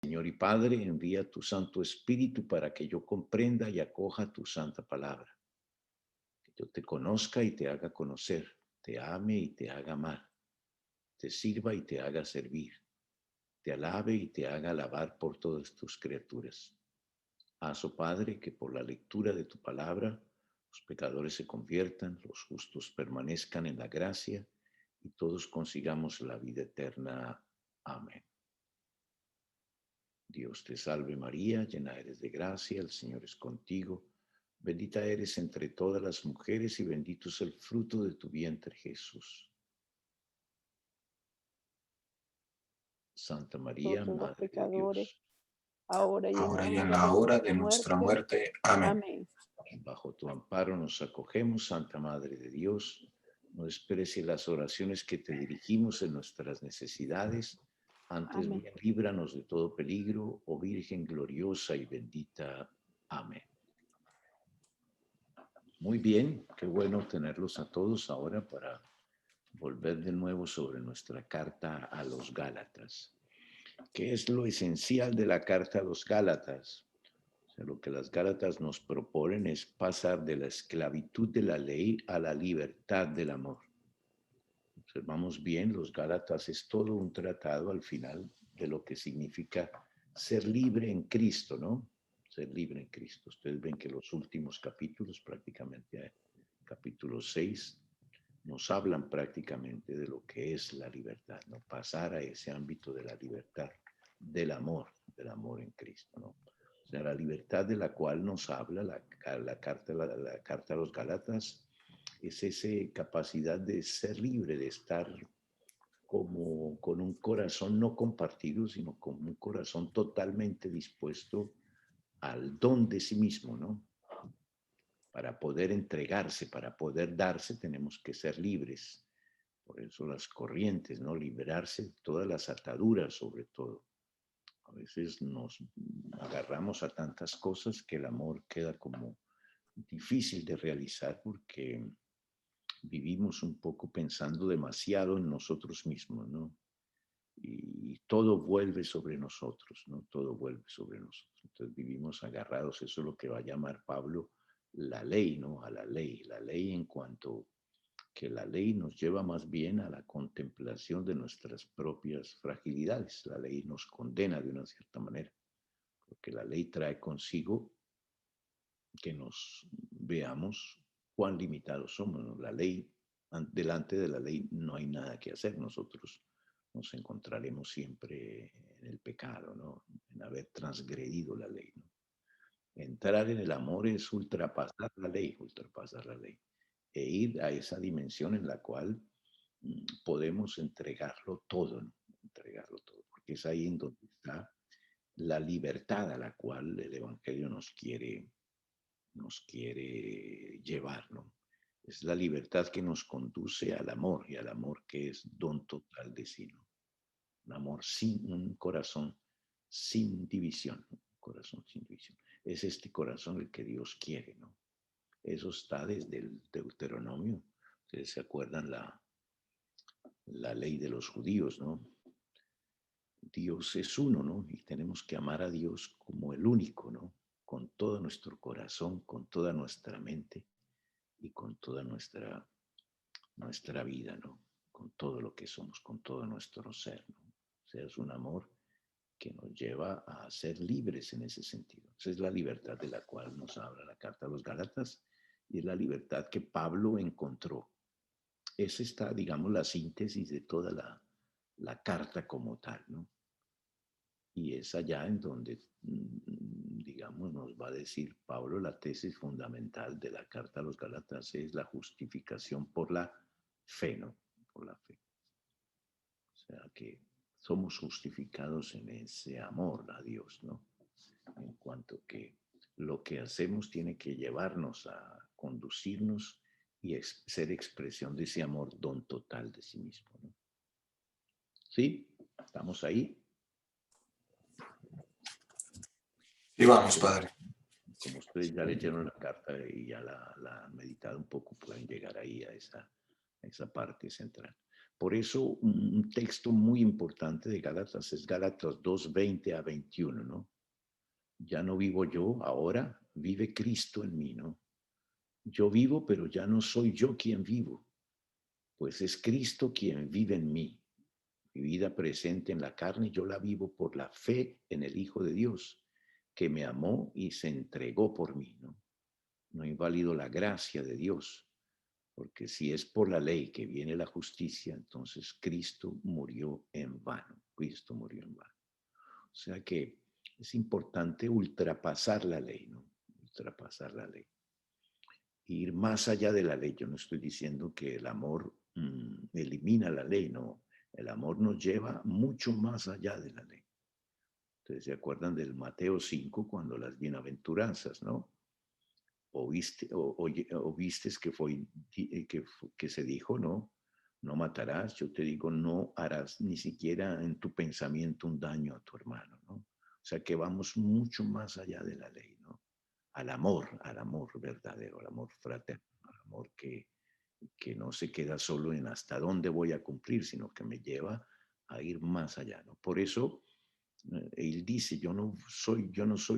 Señor y Padre, envía tu Santo Espíritu para que yo comprenda y acoja tu santa palabra. Que yo te conozca y te haga conocer, te ame y te haga amar, te sirva y te haga servir, te alabe y te haga alabar por todas tus criaturas. Haz, oh Padre, que por la lectura de tu palabra los pecadores se conviertan, los justos permanezcan en la gracia y todos consigamos la vida eterna. Amén. Dios te salve María, llena eres de gracia, el Señor es contigo. Bendita eres entre todas las mujeres y bendito es el fruto de tu vientre, Jesús. Santa María, Nosotros los Madre de pecadores, Dios, ahora y en ahora la y en hora la de hora nuestra de nuestra muerte. muerte. Amén. Amén. bajo tu amparo nos acogemos, Santa Madre de Dios. No desprecies las oraciones que te dirigimos en nuestras necesidades. Antes Amén. bien, líbranos de todo peligro, oh Virgen gloriosa y bendita. Amén. Muy bien, qué bueno tenerlos a todos ahora para volver de nuevo sobre nuestra carta a los Gálatas. ¿Qué es lo esencial de la carta a los Gálatas? O sea, lo que las Gálatas nos proponen es pasar de la esclavitud de la ley a la libertad del amor. Observamos bien, los Gálatas es todo un tratado al final de lo que significa ser libre en Cristo, ¿no? Ser libre en Cristo. Ustedes ven que los últimos capítulos, prácticamente capítulo 6, nos hablan prácticamente de lo que es la libertad, ¿no? Pasar a ese ámbito de la libertad, del amor en Cristo, ¿no? O sea, la libertad de la cual nos habla la carta a los Gálatas es esa capacidad de ser libre, de estar como con un corazón no compartido, sino con un corazón totalmente dispuesto al don de sí mismo, ¿no? Para poder entregarse, para poder darse, tenemos que ser libres. Por eso las corrientes, ¿no? Liberarse de todas las ataduras, sobre todo. A veces nos agarramos a tantas cosas que el amor queda como difícil de realizar porque vivimos un poco pensando demasiado en nosotros mismos, ¿no? Y todo vuelve sobre nosotros, ¿no? Todo vuelve sobre nosotros. Entonces vivimos agarrados, eso es lo que va a llamar Pablo la ley, ¿no? A la ley en cuanto que la ley nos lleva más bien a la contemplación de nuestras propias fragilidades. La ley nos condena de una cierta manera, porque la ley trae consigo que nos veamos cuán limitados somos, ¿no? La ley, delante de la ley no hay nada que hacer. Nosotros nos encontraremos siempre en el pecado, ¿no? En haber transgredido la ley, ¿no? Entrar en el amor es ultrapasar la ley, e ir a esa dimensión en la cual podemos entregarlo todo, ¿no? Entregarlo todo, porque es ahí en donde está la libertad a la cual el Evangelio nos quiere llevar, ¿no? Es la libertad que nos conduce al amor y al amor que es don total de sí, ¿no? Un amor sin un corazón sin división, ¿no? Un corazón sin división. Es este corazón el que Dios quiere, ¿no? Eso está desde el Deuteronomio. Ustedes se acuerdan la ley de los judíos, ¿no? Dios es uno, ¿no? Y tenemos que amar a Dios como el único, ¿no? Con todo nuestro corazón, con toda nuestra mente y con toda nuestra vida, ¿no? Con todo lo que somos, con todo nuestro ser, ¿no? O sea, es un amor que nos lleva a ser libres en ese sentido. Esa es la libertad de la cual nos habla la carta a los Gálatas y es la libertad que Pablo encontró. Esa está, digamos, la síntesis de toda la carta como tal, ¿no? Y es allá en donde, digamos, nos va a decir Pablo, la tesis fundamental de la carta a los Gálatas es la justificación por la fe, ¿no? Por la fe. O sea que somos justificados en ese amor a Dios, ¿no? En cuanto que lo que hacemos tiene que llevarnos a conducirnos y ser expresión de ese amor don total de sí mismo, ¿no? ¿Sí? ¿Estamos ahí? Y vamos, Padre. Como ustedes ya leyeron la carta y ya la han meditado un poco, pueden llegar ahí a esa parte central. Por eso un texto muy importante de Gálatas es Gálatas 2:20 a 21, ¿no? Ya no vivo yo, ahora vive Cristo en mí, ¿no? Yo vivo, pero ya no soy yo quien vivo, pues es Cristo quien vive en mí. Mi vida presente en la carne, yo la vivo por la fe en el Hijo de Dios, que me amó y se entregó por mí, ¿no? No invalido la gracia de Dios, porque si es por la ley que viene la justicia, entonces Cristo murió en vano. Cristo murió en vano. O sea que es importante ultrapasar la ley, ¿no? Ultrapasar la ley. Ir más allá de la ley. Yo no estoy diciendo que el amor elimina la ley, no. El amor nos lleva mucho más allá de la ley. Ustedes se acuerdan del Mateo 5 cuando las bienaventuranzas, ¿no? O vistes que fue que se dijo, ¿no? No matarás, yo te digo, no harás ni siquiera en tu pensamiento un daño a tu hermano, ¿no? O sea que vamos mucho más allá de la ley, ¿no? Al amor verdadero, al amor fraterno, al amor que no se queda solo en hasta dónde voy a cumplir, sino que me lleva a ir más allá, ¿no? Por eso él dice, yo no soy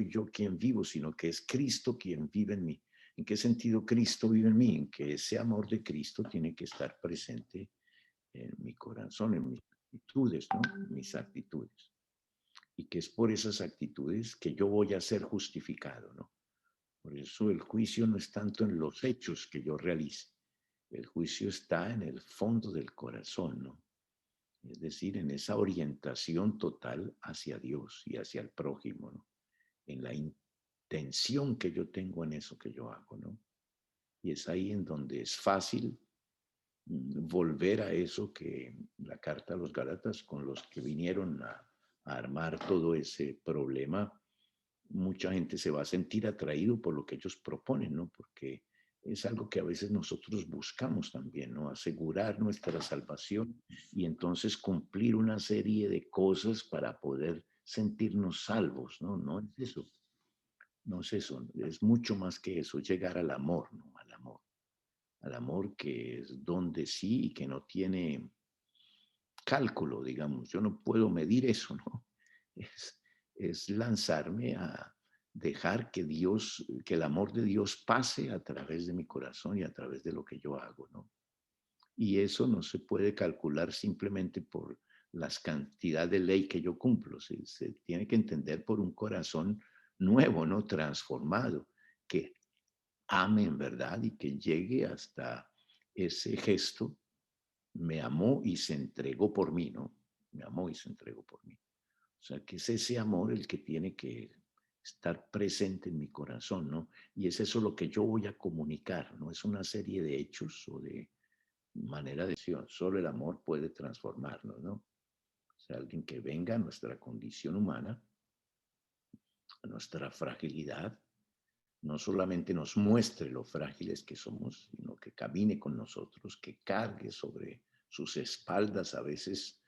yo quien vivo, sino que es Cristo quien vive en mí. ¿En qué sentido Cristo vive en mí? En que ese amor de Cristo tiene que estar presente en mi corazón, en mis actitudes, ¿no? En mis actitudes. Y que es por esas actitudes que yo voy a ser justificado, ¿no? Por eso el juicio no es tanto en los hechos que yo realice. El juicio está en el fondo del corazón, ¿no? Es decir, en esa orientación total hacia Dios y hacia el prójimo, ¿no? En la intención que yo tengo en eso que yo hago, ¿no? Y es ahí en donde es fácil volver a eso que la carta a los Gálatas, con los que vinieron a armar todo ese problema, mucha gente se va a sentir atraído por lo que ellos proponen, ¿no? Porque es algo que a veces nosotros buscamos también, ¿no? Asegurar nuestra salvación y entonces cumplir una serie de cosas para poder sentirnos salvos, ¿no? No es eso, no es eso, es mucho más que eso, llegar al amor, ¿no? Al amor que es donde sí y que no tiene cálculo, digamos. Yo no puedo medir eso, ¿no? Es, es lanzarme a dejar que Dios, que el amor de Dios pase a través de mi corazón y a través de lo que yo hago, ¿no? Y eso no se puede calcular simplemente por las cantidades de ley que yo cumplo. Se tiene que entender por un corazón nuevo, ¿no? Transformado, que ame en verdad y que llegue hasta ese gesto me amó y se entregó por mí, ¿no? Me amó y se entregó por mí. O sea, que es ese amor el que tiene que estar presente en mi corazón, ¿no? Y es eso lo que yo voy a comunicar, no es una serie de hechos o de manera de acción. Solo el amor puede transformarnos, ¿no? O sea, alguien que venga a nuestra condición humana, a nuestra fragilidad, no solamente nos muestre lo frágiles que somos, sino que camine con nosotros, que cargue sobre sus espaldas a veces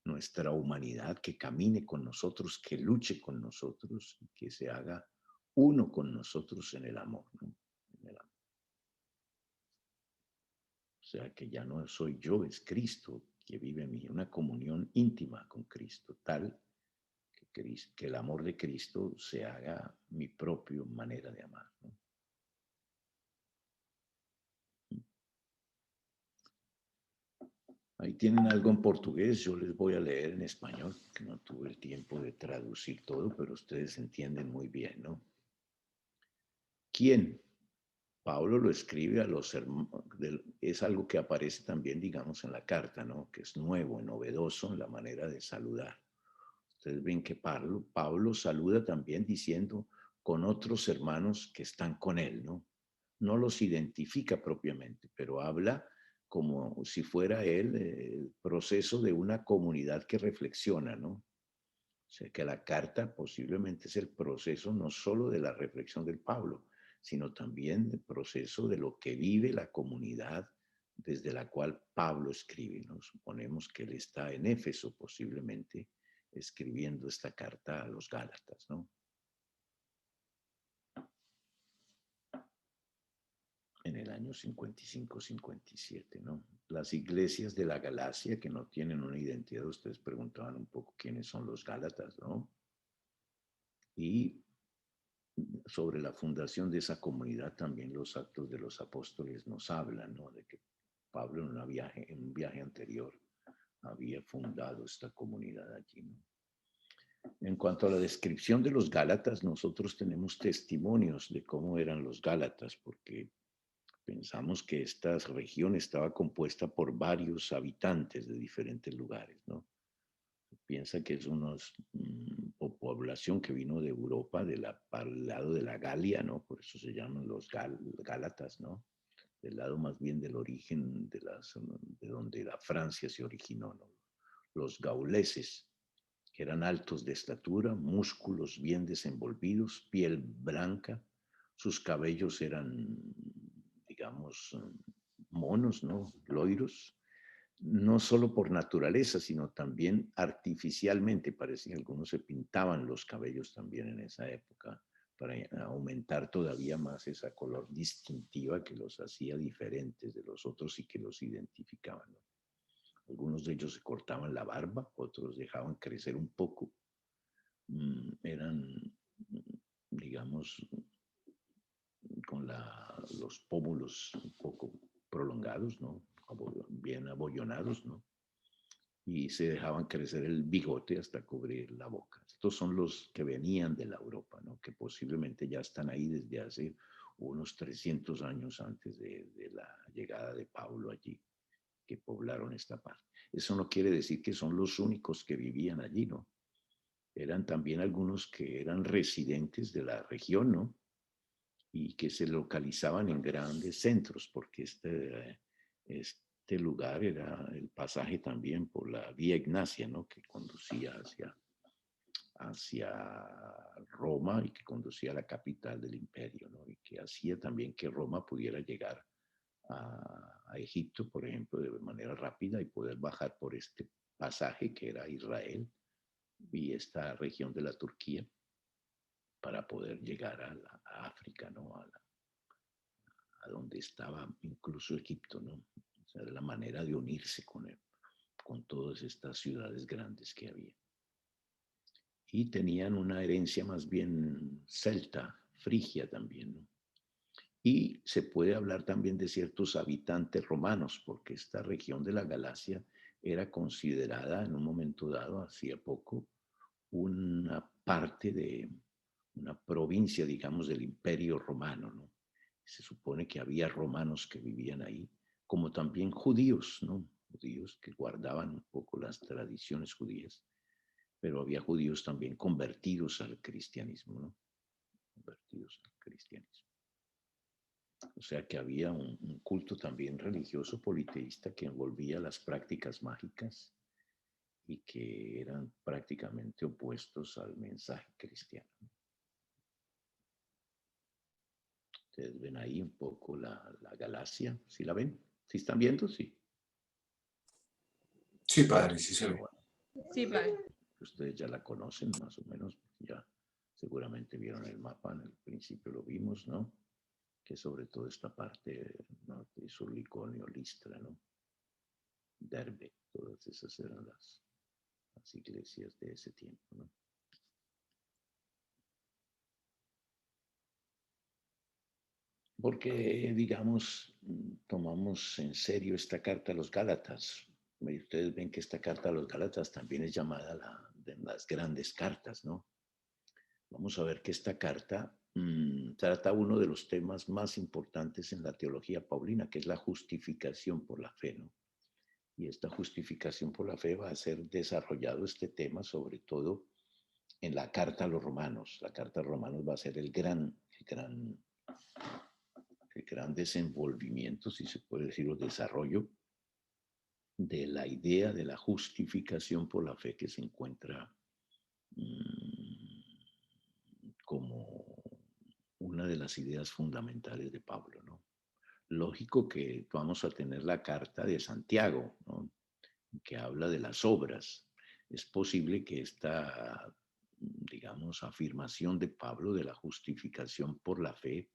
nuestra humanidad, que camine con nosotros, que luche con nosotros, que se haga uno con nosotros en el amor, ¿no? En el amor. O sea, que ya no soy yo, es Cristo que vive en mí, una comunión íntima con Cristo, tal que el amor de Cristo se haga mi propia manera de amar, ¿no? Ahí tienen algo en portugués, yo les voy a leer en español, que no tuve el tiempo de traducir todo, pero ustedes entienden muy bien, ¿no? ¿Quién? Pablo lo escribe a los hermanos, es algo que aparece también, digamos, en la carta, ¿no? Que es nuevo, novedoso en la manera de saludar. Ustedes ven que Pablo saluda también diciendo con otros hermanos que están con él, ¿no? No los identifica propiamente, pero habla como si fuera él el proceso de una comunidad que reflexiona, ¿no? O sea que la carta posiblemente es el proceso no solo de la reflexión del Pablo, sino también el proceso de lo que vive la comunidad desde la cual Pablo escribe, ¿no? Suponemos que él está en Éfeso posiblemente escribiendo esta carta a los Gálatas, ¿no? en el año 55-57, ¿no? Las iglesias de la Galacia que no tienen una identidad, ustedes preguntaban un poco quiénes son los Gálatas, ¿no? Y sobre la fundación de esa comunidad también los Actos de los Apóstoles nos hablan, ¿no? De que Pablo en un viaje anterior había fundado esta comunidad allí, ¿no? En cuanto a la descripción de los Gálatas, nosotros tenemos testimonios de cómo eran los Gálatas, porque pensamos que esta región estaba compuesta por varios habitantes de diferentes lugares, ¿no? Piensa que es una población que vino de Europa, para el lado de la Galia, ¿no? Por eso se llaman los Gálatas, ¿no? Del lado más bien del origen de donde la Francia se originó, ¿no? Los gauleses, que eran altos de estatura, músculos bien desenvolvidos, piel blanca, sus cabellos eran, digamos, monos, ¿no? Loiros, no solo por naturaleza, sino también artificialmente. Parece que algunos se pintaban los cabellos también en esa época para aumentar todavía más esa color distintiva que los hacía diferentes de los otros y que los identificaban, ¿no? Algunos de ellos se cortaban la barba, otros dejaban crecer un poco. Eran, digamos, con los pómulos un poco prolongados, ¿no? Bien abollonados, ¿no? Y se dejaban crecer el bigote hasta cubrir la boca. Estos son los que venían de la Europa, ¿no? Que posiblemente ya están ahí desde hace unos 300 años antes de la llegada de Pablo allí, que poblaron esta parte. Eso no quiere decir que son los únicos que vivían allí, ¿no? Eran también algunos que eran residentes de la región, ¿no? Y que se localizaban en grandes centros, porque este lugar era el pasaje también por la Vía Ignacia, ¿no? Que conducía hacia Roma y que conducía a la capital del imperio, ¿no? Y que hacía también que Roma pudiera llegar a Egipto, por ejemplo, de manera rápida y poder bajar por este pasaje que era Israel y esta región de la Turquía para poder llegar a África, ¿no? A donde estaba incluso Egipto, ¿no? O sea, la manera de unirse con todas estas ciudades grandes que había. Y tenían una herencia más bien celta, frigia también, ¿no? Y se puede hablar también de ciertos habitantes romanos, porque esta región de la Galacia era considerada en un momento dado, hacía poco, una parte de una provincia, digamos, del Imperio Romano, ¿no? Se supone que había romanos que vivían ahí, como también judíos, ¿no? Judíos que guardaban un poco las tradiciones judías, pero había judíos también convertidos al cristianismo, ¿no? Convertidos al cristianismo. O sea que había un culto también religioso politeísta que envolvía las prácticas mágicas y que eran prácticamente opuestos al mensaje cristiano. Ustedes ven ahí un poco la galaxia, ¿sí la ven? ¿Sí están viendo? Sí. Sí, padre, sí se ve. Bueno, Sí, padre. ustedes ya la conocen más o menos, ya seguramente vieron el mapa, en el principio lo vimos, ¿no? Que sobre todo esta parte, ¿no? De Surliconio, Listra, ¿no? Derbe, todas esas eran las iglesias de ese tiempo, ¿no? Porque, digamos, tomamos en serio esta carta a los Gálatas. Y ustedes ven que esta carta a los Gálatas también es llamada de las grandes cartas, ¿no? Vamos a ver que esta carta trata uno de los temas más importantes en la teología paulina, que es la justificación por la fe, ¿no? Y esta justificación por la fe va a ser desarrollado este tema, sobre todo en la carta a los romanos. La carta a los romanos va a ser el gran desenvolvimiento, si se puede decir, o desarrollo de la idea de la justificación por la fe que se encuentra como una de las ideas fundamentales de Pablo, ¿no? Lógico que vamos a tener la carta de Santiago, ¿no? Que habla de las obras. Es posible que esta, digamos, afirmación de Pablo de la justificación por la fe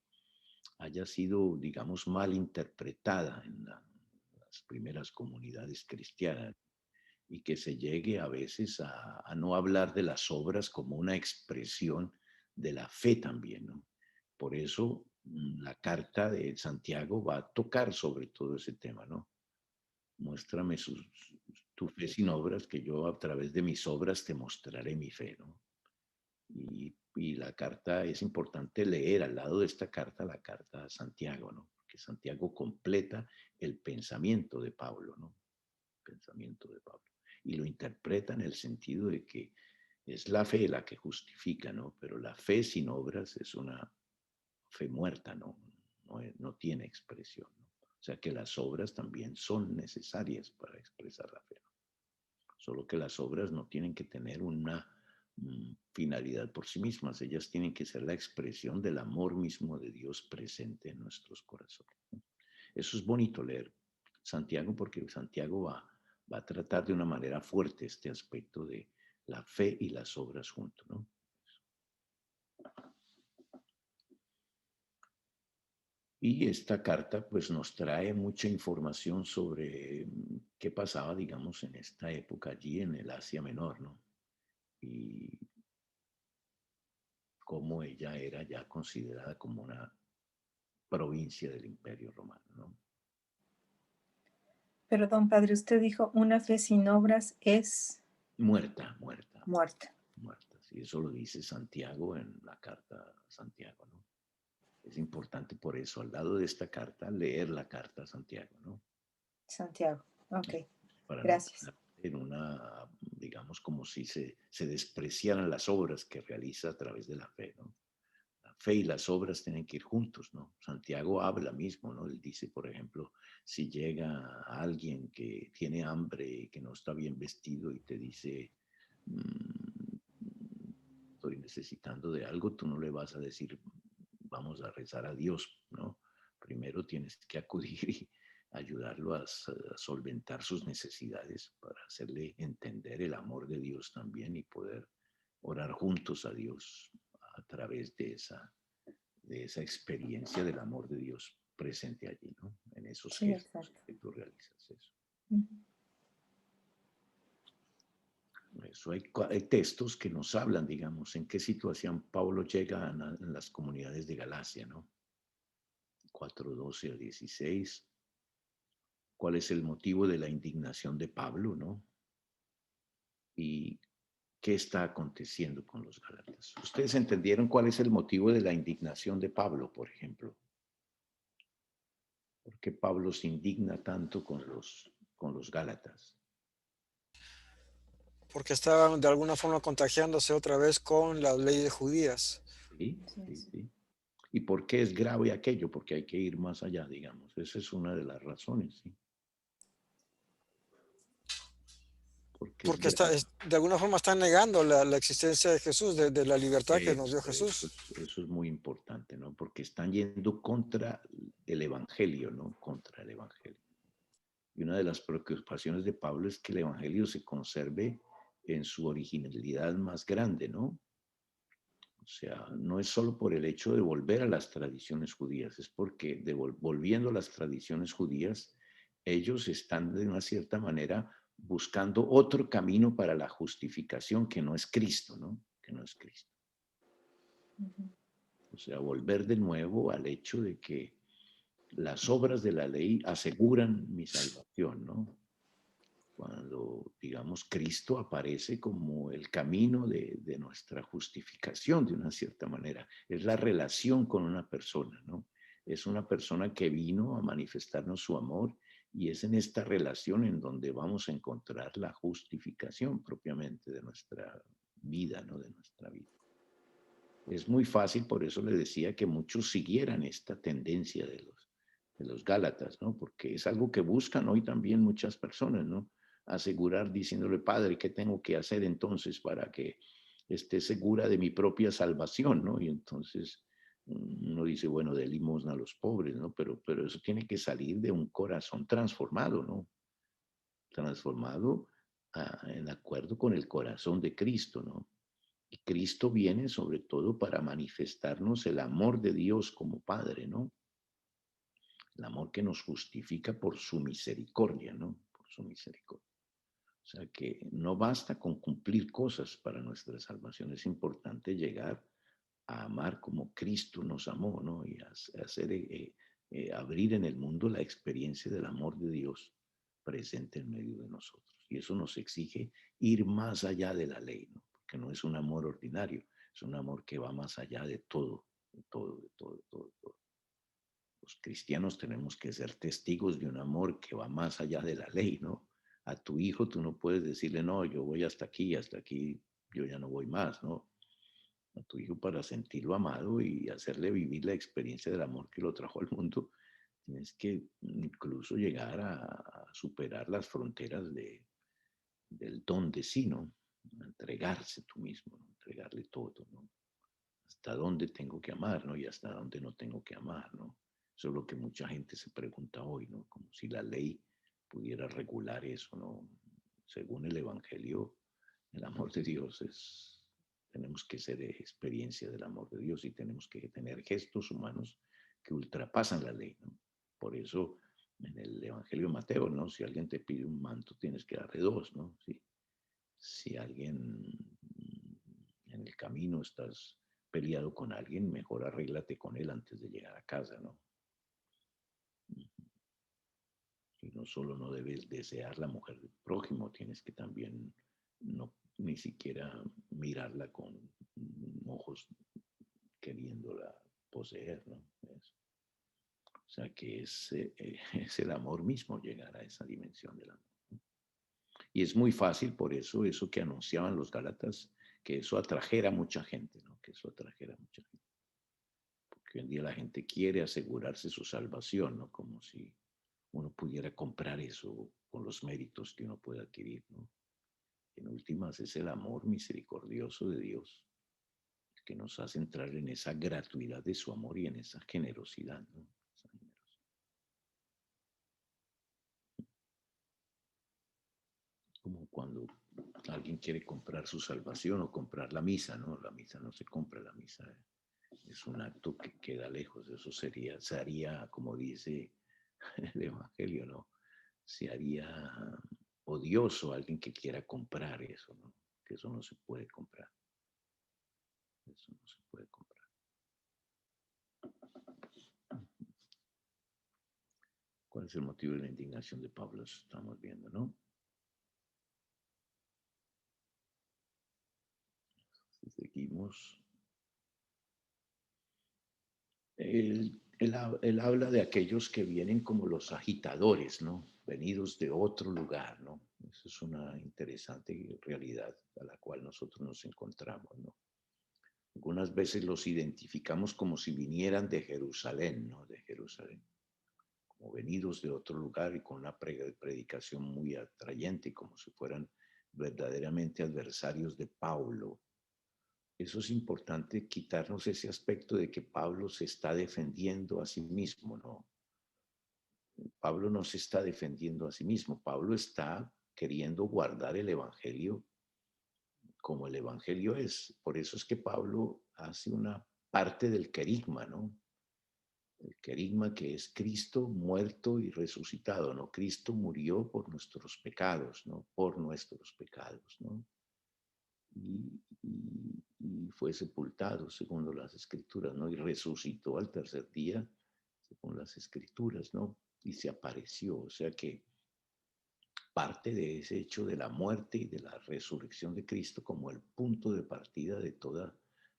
haya sido, digamos, mal interpretada en las primeras comunidades cristianas y que se llegue a veces a no hablar de las obras como una expresión de la fe también, ¿no? Por eso la carta de Santiago va a tocar sobre todo ese tema, ¿no? Muéstrame tu fe sin obras, que yo a través de mis obras te mostraré mi fe, ¿no? Y la carta es importante leer al lado de esta carta, la carta a Santiago, ¿no? Porque Santiago completa el pensamiento de Pablo, ¿no? Pensamiento de Pablo. Y lo interpreta en el sentido de que es la fe la que justifica, ¿no? Pero la fe sin obras es una fe muerta, ¿no? No tiene expresión, ¿no? O sea que las obras también son necesarias para expresar la fe, ¿no? Solo que las obras no tienen que tener una finalidad por sí mismas, ellas tienen que ser la expresión del amor mismo de Dios presente en nuestros corazones, ¿no? Eso es bonito leer Santiago porque Santiago va a tratar de una manera fuerte este aspecto de la fe y las obras juntos, ¿no? Y esta carta pues nos trae mucha información sobre qué pasaba, digamos, en esta época allí en el Asia Menor, ¿no? Y cómo ella era ya considerada como una provincia del Imperio Romano, ¿no? Pero, don Padre, usted dijo, una fe sin obras es Muerta, muerta, muerta. muerta. Sí, eso lo dice Santiago en la carta a Santiago, ¿no? Es importante por eso, al lado de esta carta, leer la carta a Santiago, ¿no? Santiago. Ok, Para no gracias. en una, digamos, como si se despreciaran las obras que realiza a través de la fe, ¿no? La fe y las obras tienen que ir juntos, ¿no? Santiago habla mismo, ¿no? Él dice, por ejemplo, si llega alguien que tiene hambre, que no está bien vestido y te dice, estoy necesitando de algo, tú no le vas a decir, vamos a rezar a Dios, ¿no? Primero tienes que acudir y ayudarlo a solventar sus necesidades para hacerle entender el amor de Dios también y poder orar juntos a Dios a través de esa experiencia del amor de Dios presente allí, ¿no? En esos Sí, gestos exacto. que tú realizas eso. Ujú. Eso hay textos que nos hablan, digamos, en qué situación Pablo llega en las comunidades de Galacia, ¿no? 4:12 a 16. ¿Cuál es el motivo de la indignación de Pablo, no? Y qué está aconteciendo con los Gálatas. ¿Ustedes entendieron cuál es el motivo de la indignación de Pablo, por ejemplo? ¿Por qué Pablo se indigna tanto con los Gálatas? Porque estaban de alguna forma contagiándose otra vez con las leyes judías. Sí, Sí, sí, sí. sí. ¿Y por qué es grave aquello? Porque hay que ir más allá, digamos. Esa es una de las razones, ¿sí? Porque es Porque grave. de alguna forma están negando la existencia de Jesús, de la libertad que nos dio Jesús. Eso es muy importante, ¿no? Porque están yendo contra el Evangelio, ¿no? Contra el Evangelio. Y una de las preocupaciones de Pablo es que el Evangelio se conserve en su originalidad más grande, ¿no? O sea, no es solo por el hecho de volver a las tradiciones judías, es porque volviendo a las tradiciones judías, ellos están de una cierta manera buscando otro camino para la justificación que no es Cristo, ¿no? Que no es Cristo. Ujú. O sea, volver de nuevo al hecho de que las obras de la ley aseguran mi salvación, ¿no? Cuando, digamos, Cristo aparece como el camino de nuestra justificación, de una cierta manera. Es la relación con una persona, ¿no? Es una persona que vino a manifestarnos su amor y es en esta relación en donde vamos a encontrar la justificación propiamente de nuestra vida, ¿no? De nuestra vida. Es muy fácil, por eso le decía que muchos siguieran esta tendencia de los Gálatas, ¿no? Porque es algo que buscan hoy también muchas personas, ¿no? Asegurar diciéndole, Padre, ¿qué tengo que hacer entonces para que esté segura de mi propia salvación, ¿no? Y entonces uno dice, bueno, de limosna a los pobres, ¿no? Pero eso tiene que salir de un corazón transformado, ¿no? Transformado en acuerdo con el corazón de Cristo, ¿no? Y Cristo viene sobre todo para manifestarnos el amor de Dios como Padre, ¿no? El amor que nos justifica por su misericordia, ¿no? Por su misericordia. O sea que no basta con cumplir cosas para nuestra salvación, es importante llegar a amar como Cristo nos amó, ¿no? Y hacer, abrir en el mundo la experiencia del amor de Dios presente en medio de nosotros. Y eso nos exige ir más allá de la ley, ¿no? Porque no es un amor ordinario, es un amor que va más allá de todo, de todo, de todo, de todo, de todo. Los cristianos tenemos que ser testigos de un amor que va más allá de la ley, ¿no? A tu hijo tú no puedes decirle, no, yo voy hasta aquí, yo ya no voy más, ¿no? A tu hijo para sentirlo amado y hacerle vivir la experiencia del amor que lo trajo al mundo, tienes que incluso llegar a superar las fronteras del don de sí, ¿no? A entregarse tú mismo, ¿no? Entregarle todo, ¿no? Hasta dónde tengo que amar, ¿no? Y hasta dónde no tengo que amar, ¿no? Eso es lo que mucha gente se pregunta hoy, ¿no? Como si la ley pudiera regular eso, ¿no? Según el Evangelio, el amor de Dios es, tenemos que ser experiencia del amor de Dios y tenemos que tener gestos humanos que ultrapasan la ley, ¿no? Por eso en el Evangelio de Mateo, ¿no? Si alguien te pide un manto, tienes que darle dos, ¿no? Si alguien en el camino estás peleado con alguien, mejor arréglate con él antes de llegar a casa, ¿no? Y no solo no debes desear la mujer del prójimo, tienes que también no ni siquiera mirarla con ojos queriéndola poseer, ¿no? O sea que es el amor mismo llegar a esa dimensión del amor. Y es muy fácil, por eso que anunciaban los Gálatas, que eso atrajera a mucha gente, ¿no? Que eso atrajera a mucha gente. Porque hoy en día la gente quiere asegurarse su salvación, ¿no? Como si uno pudiera comprar eso con los méritos que uno puede adquirir, ¿no? En últimas es el amor misericordioso de Dios el que nos hace entrar en esa gratuidad de su amor y en esa generosidad, ¿no? Esa generosidad. Como cuando alguien quiere comprar su salvación o comprar la misa, ¿no? La misa no se compra, la misa es un acto que queda lejos. Eso se haría, como dice el Evangelio, ¿no? Se haría odioso a alguien que quiera comprar eso, ¿no? Que eso no se puede comprar. Eso no se puede comprar. ¿Cuál es el motivo de la indignación de Pablo? Eso estamos viendo, ¿no? Seguimos. Él habla de aquellos que vienen como los agitadores, ¿no? Venidos de otro lugar, ¿no? Eso es una interesante realidad a la cual nosotros nos encontramos, ¿no? Algunas veces los identificamos como si vinieran de Jerusalén, ¿no? De Jerusalén, como venidos de otro lugar y con una predicación muy atrayente, como si fueran verdaderamente adversarios de Pablo. Eso es importante, quitarnos ese aspecto de que Pablo se está defendiendo a sí mismo, ¿no? Pablo no se está defendiendo a sí mismo, Pablo está queriendo guardar el Evangelio como el Evangelio es. Por eso es que Pablo hace una parte del querigma, ¿no? El querigma que es Cristo muerto y resucitado, ¿no? Cristo murió por nuestros pecados, ¿no? Por nuestros pecados, ¿no? Y fue sepultado, según las Escrituras, ¿no? Y resucitó al tercer día, según las Escrituras, ¿no? Y se apareció, o sea que parte de ese hecho de la muerte y de la resurrección de Cristo como el punto de partida de toda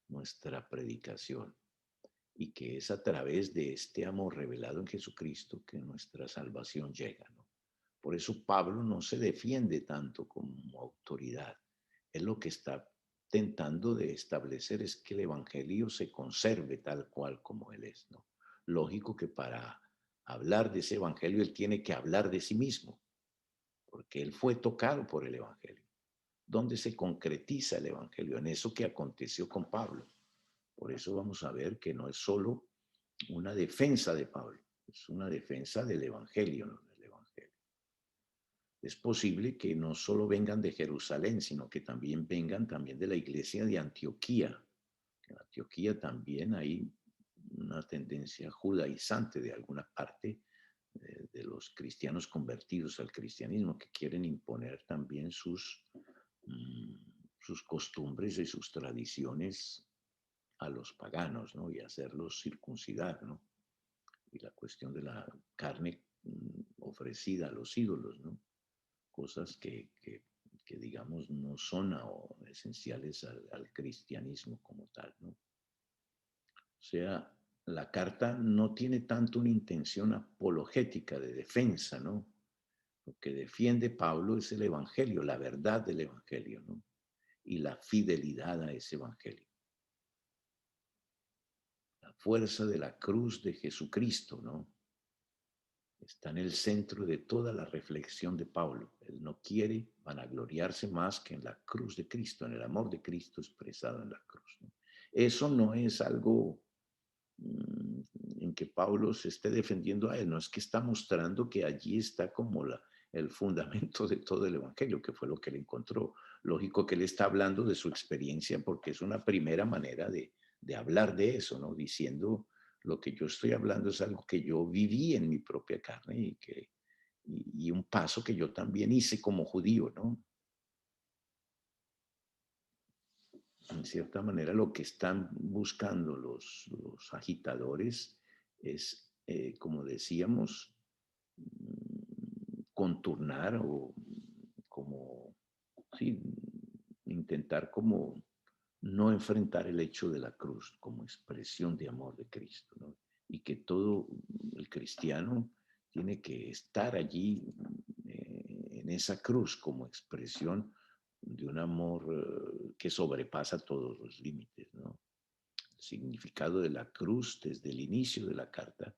nuestra predicación y que es a través de este amor revelado en Jesucristo que nuestra salvación llega, ¿no? Por eso Pablo no se defiende tanto como autoridad. Él lo que está tentando de establecer es que el Evangelio se conserve tal cual como él es, ¿no? Lógico que para hablar de ese Evangelio él tiene que hablar de sí mismo, porque él fue tocado por el Evangelio. ¿Dónde se concretiza el Evangelio? En eso que aconteció con Pablo. Por eso vamos a ver que no es solo una defensa de Pablo, es una defensa del Evangelio, ¿no? Del Evangelio. Es posible que no solo vengan de Jerusalén, sino que también vengan también de la iglesia de Antioquía. En Antioquía también hay una tendencia judaizante de alguna parte de los cristianos convertidos al cristianismo, que quieren imponer también sus costumbres y sus tradiciones a los paganos, ¿no? Y hacerlos circuncidar, ¿no? Y la cuestión de la carne ofrecida a los ídolos, ¿no? Cosas que digamos, no son esenciales al cristianismo como tal, ¿no? O sea, la carta no tiene tanto una intención apologética de defensa, ¿no? Lo que defiende Pablo es el evangelio, la verdad del evangelio, ¿no? Y la fidelidad a ese evangelio. La fuerza de la cruz de Jesucristo, ¿no? Está en el centro de toda la reflexión de Pablo. Él no quiere vanagloriarse más que en la cruz de Cristo, en el amor de Cristo expresado en la cruz, ¿no? Eso no es algo en que Pablo se esté defendiendo a él, no es que está mostrando que allí está como el fundamento de todo el evangelio, que fue lo que él encontró. Lógico que él está hablando de su experiencia porque es una primera manera de hablar de eso, ¿no? Diciendo lo que yo estoy hablando es algo que yo viví en mi propia carne y un paso que yo también hice como judío, ¿no? En cierta manera lo que están buscando los agitadores es, como decíamos, contornar o como, sí, intentar como no enfrentar el hecho de la cruz como expresión de amor de Cristo, ¿no? Y que todo el cristiano tiene que estar allí en esa cruz como expresión de un amor que sobrepasa todos los límites, ¿no? El significado de la cruz desde el inicio de la carta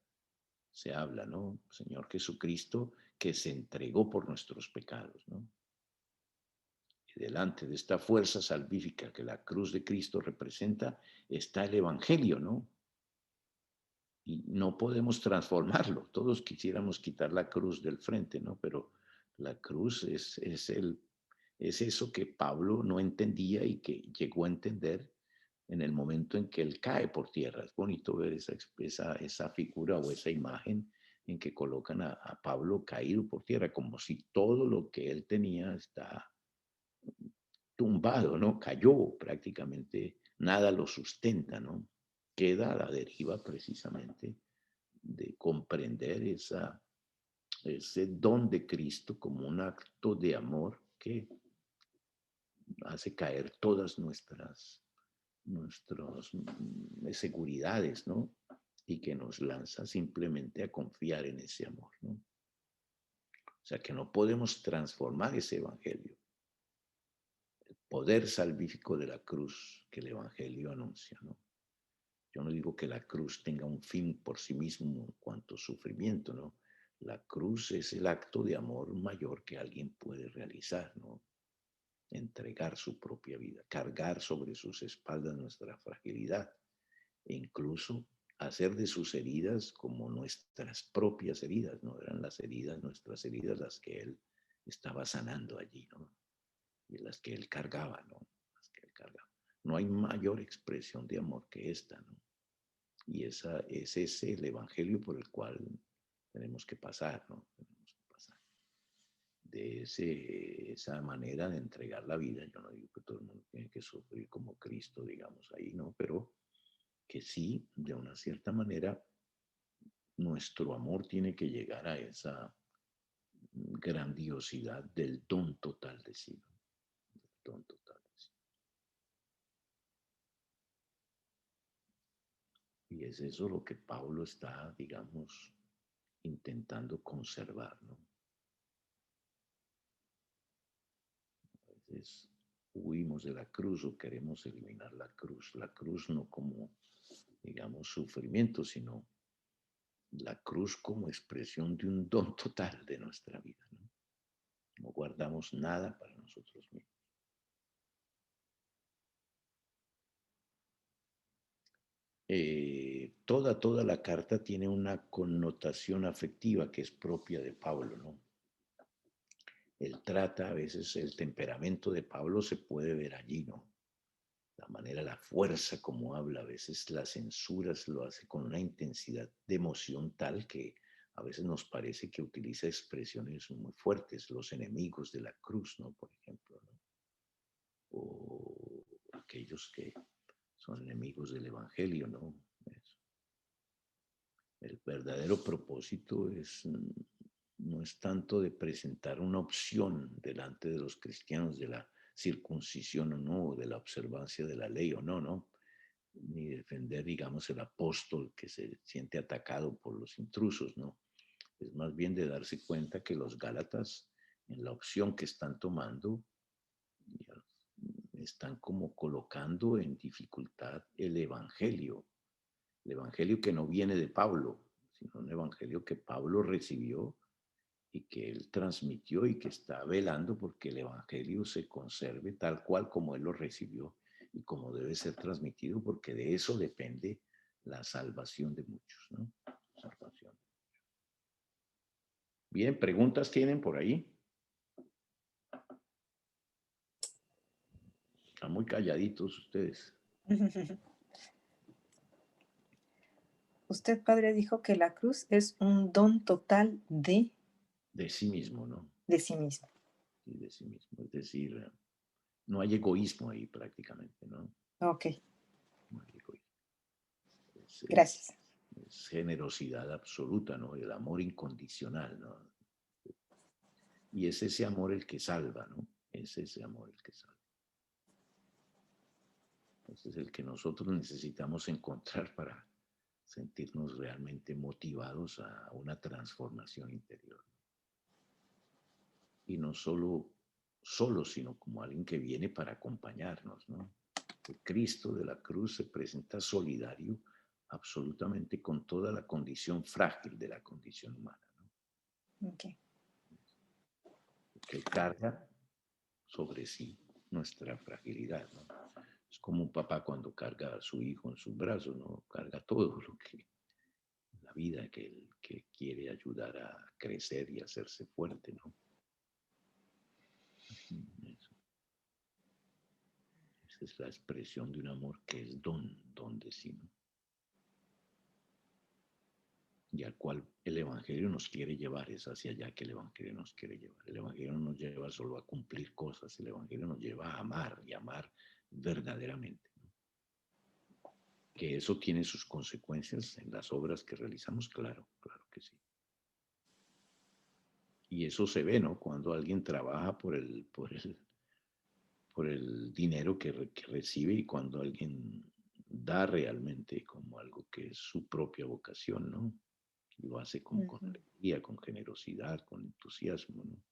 se habla, ¿no? Señor Jesucristo que se entregó por nuestros pecados, ¿no? Y delante de esta fuerza salvífica que la cruz de Cristo representa está el Evangelio, ¿no? Y no podemos transformarlo. Todos quisiéramos quitar la cruz del frente, ¿no? Pero la cruz es eso que Pablo no entendía y que llegó a entender en el momento en que él cae por tierra. Es bonito ver esa figura o esa imagen en que colocan a Pablo caído por tierra, como si todo lo que él tenía está tumbado, ¿no? Cayó prácticamente, nada lo sustenta, ¿no? Queda a la deriva precisamente de comprender ese don de Cristo como un acto de amor que hace caer todas nuestras seguridades, ¿no? Y que nos lanza simplemente a confiar en ese amor, ¿no? O sea que no podemos transformar ese evangelio, el poder salvífico de la cruz que el evangelio anuncia, ¿no? Yo no digo que la cruz tenga un fin por sí mismo en cuanto a sufrimiento, ¿no? La cruz es el acto de amor mayor que alguien puede realizar, ¿no? Entregar su propia vida, cargar sobre sus espaldas nuestra fragilidad e incluso hacer de sus heridas como nuestras propias heridas, ¿no? Eran las heridas, nuestras heridas, las que él estaba sanando allí, ¿no? Y las que él cargaba, ¿no? Las que él cargaba. No hay mayor expresión de amor que esta, ¿no? Y ese es el evangelio por el cual tenemos que pasar, ¿no? Tenemos que pasar. De esa manera de entregar la vida. Yo no digo que todo el mundo tiene que sufrir como Cristo, digamos, ahí, ¿no? Pero que sí, de una cierta manera, nuestro amor tiene que llegar a esa grandiosidad del don total de sí, ¿no? Del don total de sí. Y es eso lo que Pablo está, digamos, intentando conservar, ¿no? A veces huimos de la cruz o queremos eliminar la cruz no como, digamos, sufrimiento, sino la cruz como expresión de un don total de nuestra vida, ¿no? No guardamos nada para nosotros mismos. Toda la carta tiene una connotación afectiva que es propia de Pablo, ¿no? Él trata, a veces el temperamento de Pablo se puede ver allí, ¿no? La manera, la fuerza como habla, a veces las censuras lo hace con una intensidad de emoción tal que a veces nos parece que utiliza expresiones muy fuertes, los enemigos de la cruz, ¿no? Por ejemplo, ¿no? O aquellos que son enemigos del evangelio, ¿no? El verdadero propósito no es tanto de presentar una opción delante de los cristianos de la circuncisión o no, o de la observancia de la ley o no, ¿no? Ni defender, digamos, el apóstol que se siente atacado por los intrusos, ¿no? Es más bien de darse cuenta que los gálatas, en la opción que están tomando, están como colocando en dificultad el evangelio que no viene de Pablo, sino un evangelio que Pablo recibió y que él transmitió y que está velando porque el evangelio se conserve tal cual como él lo recibió y como debe ser transmitido, porque de eso depende la salvación de muchos, ¿no? Salvación. Bien, ¿preguntas tienen por ahí? Están muy calladitos ustedes. Usted, padre, dijo que la cruz es un don total De sí mismo, ¿no? de sí mismo. Sí, de sí mismo. Es decir, no hay egoísmo ahí prácticamente, ¿no? Ok, No hay egoísmo. gracias. Es generosidad absoluta, ¿no? El amor incondicional, ¿no? Y es ese amor el que salva, ¿no? Es ese amor el que salva. Ese es el que nosotros necesitamos encontrar para sentirnos realmente motivados a una transformación interior. Y no solo, sino como alguien que viene para acompañarnos, ¿no? El Cristo de la cruz se presenta solidario absolutamente con toda la condición frágil de la condición humana, ¿no? Okay. Que carga sobre sí nuestra fragilidad, ¿no? Es como un papá cuando carga a su hijo en sus brazos, ¿no? Carga todo lo que la vida que quiere ayudar a crecer y a hacerse fuerte, ¿no? Eso. Esa es la expresión de un amor que es don de sí, ¿no? Y al cual el Evangelio nos quiere llevar, es hacia allá que el Evangelio nos quiere llevar. El Evangelio no nos lleva solo a cumplir cosas, el Evangelio nos lleva a amar y amar verdaderamente, ¿no? Que eso tiene sus consecuencias en las obras que realizamos, claro, claro que sí. Y eso se ve, ¿no? Cuando alguien trabaja por el dinero que recibe y cuando alguien da realmente como algo que es su propia vocación, ¿no? Lo hace como con alegría, con generosidad, con entusiasmo, ¿no?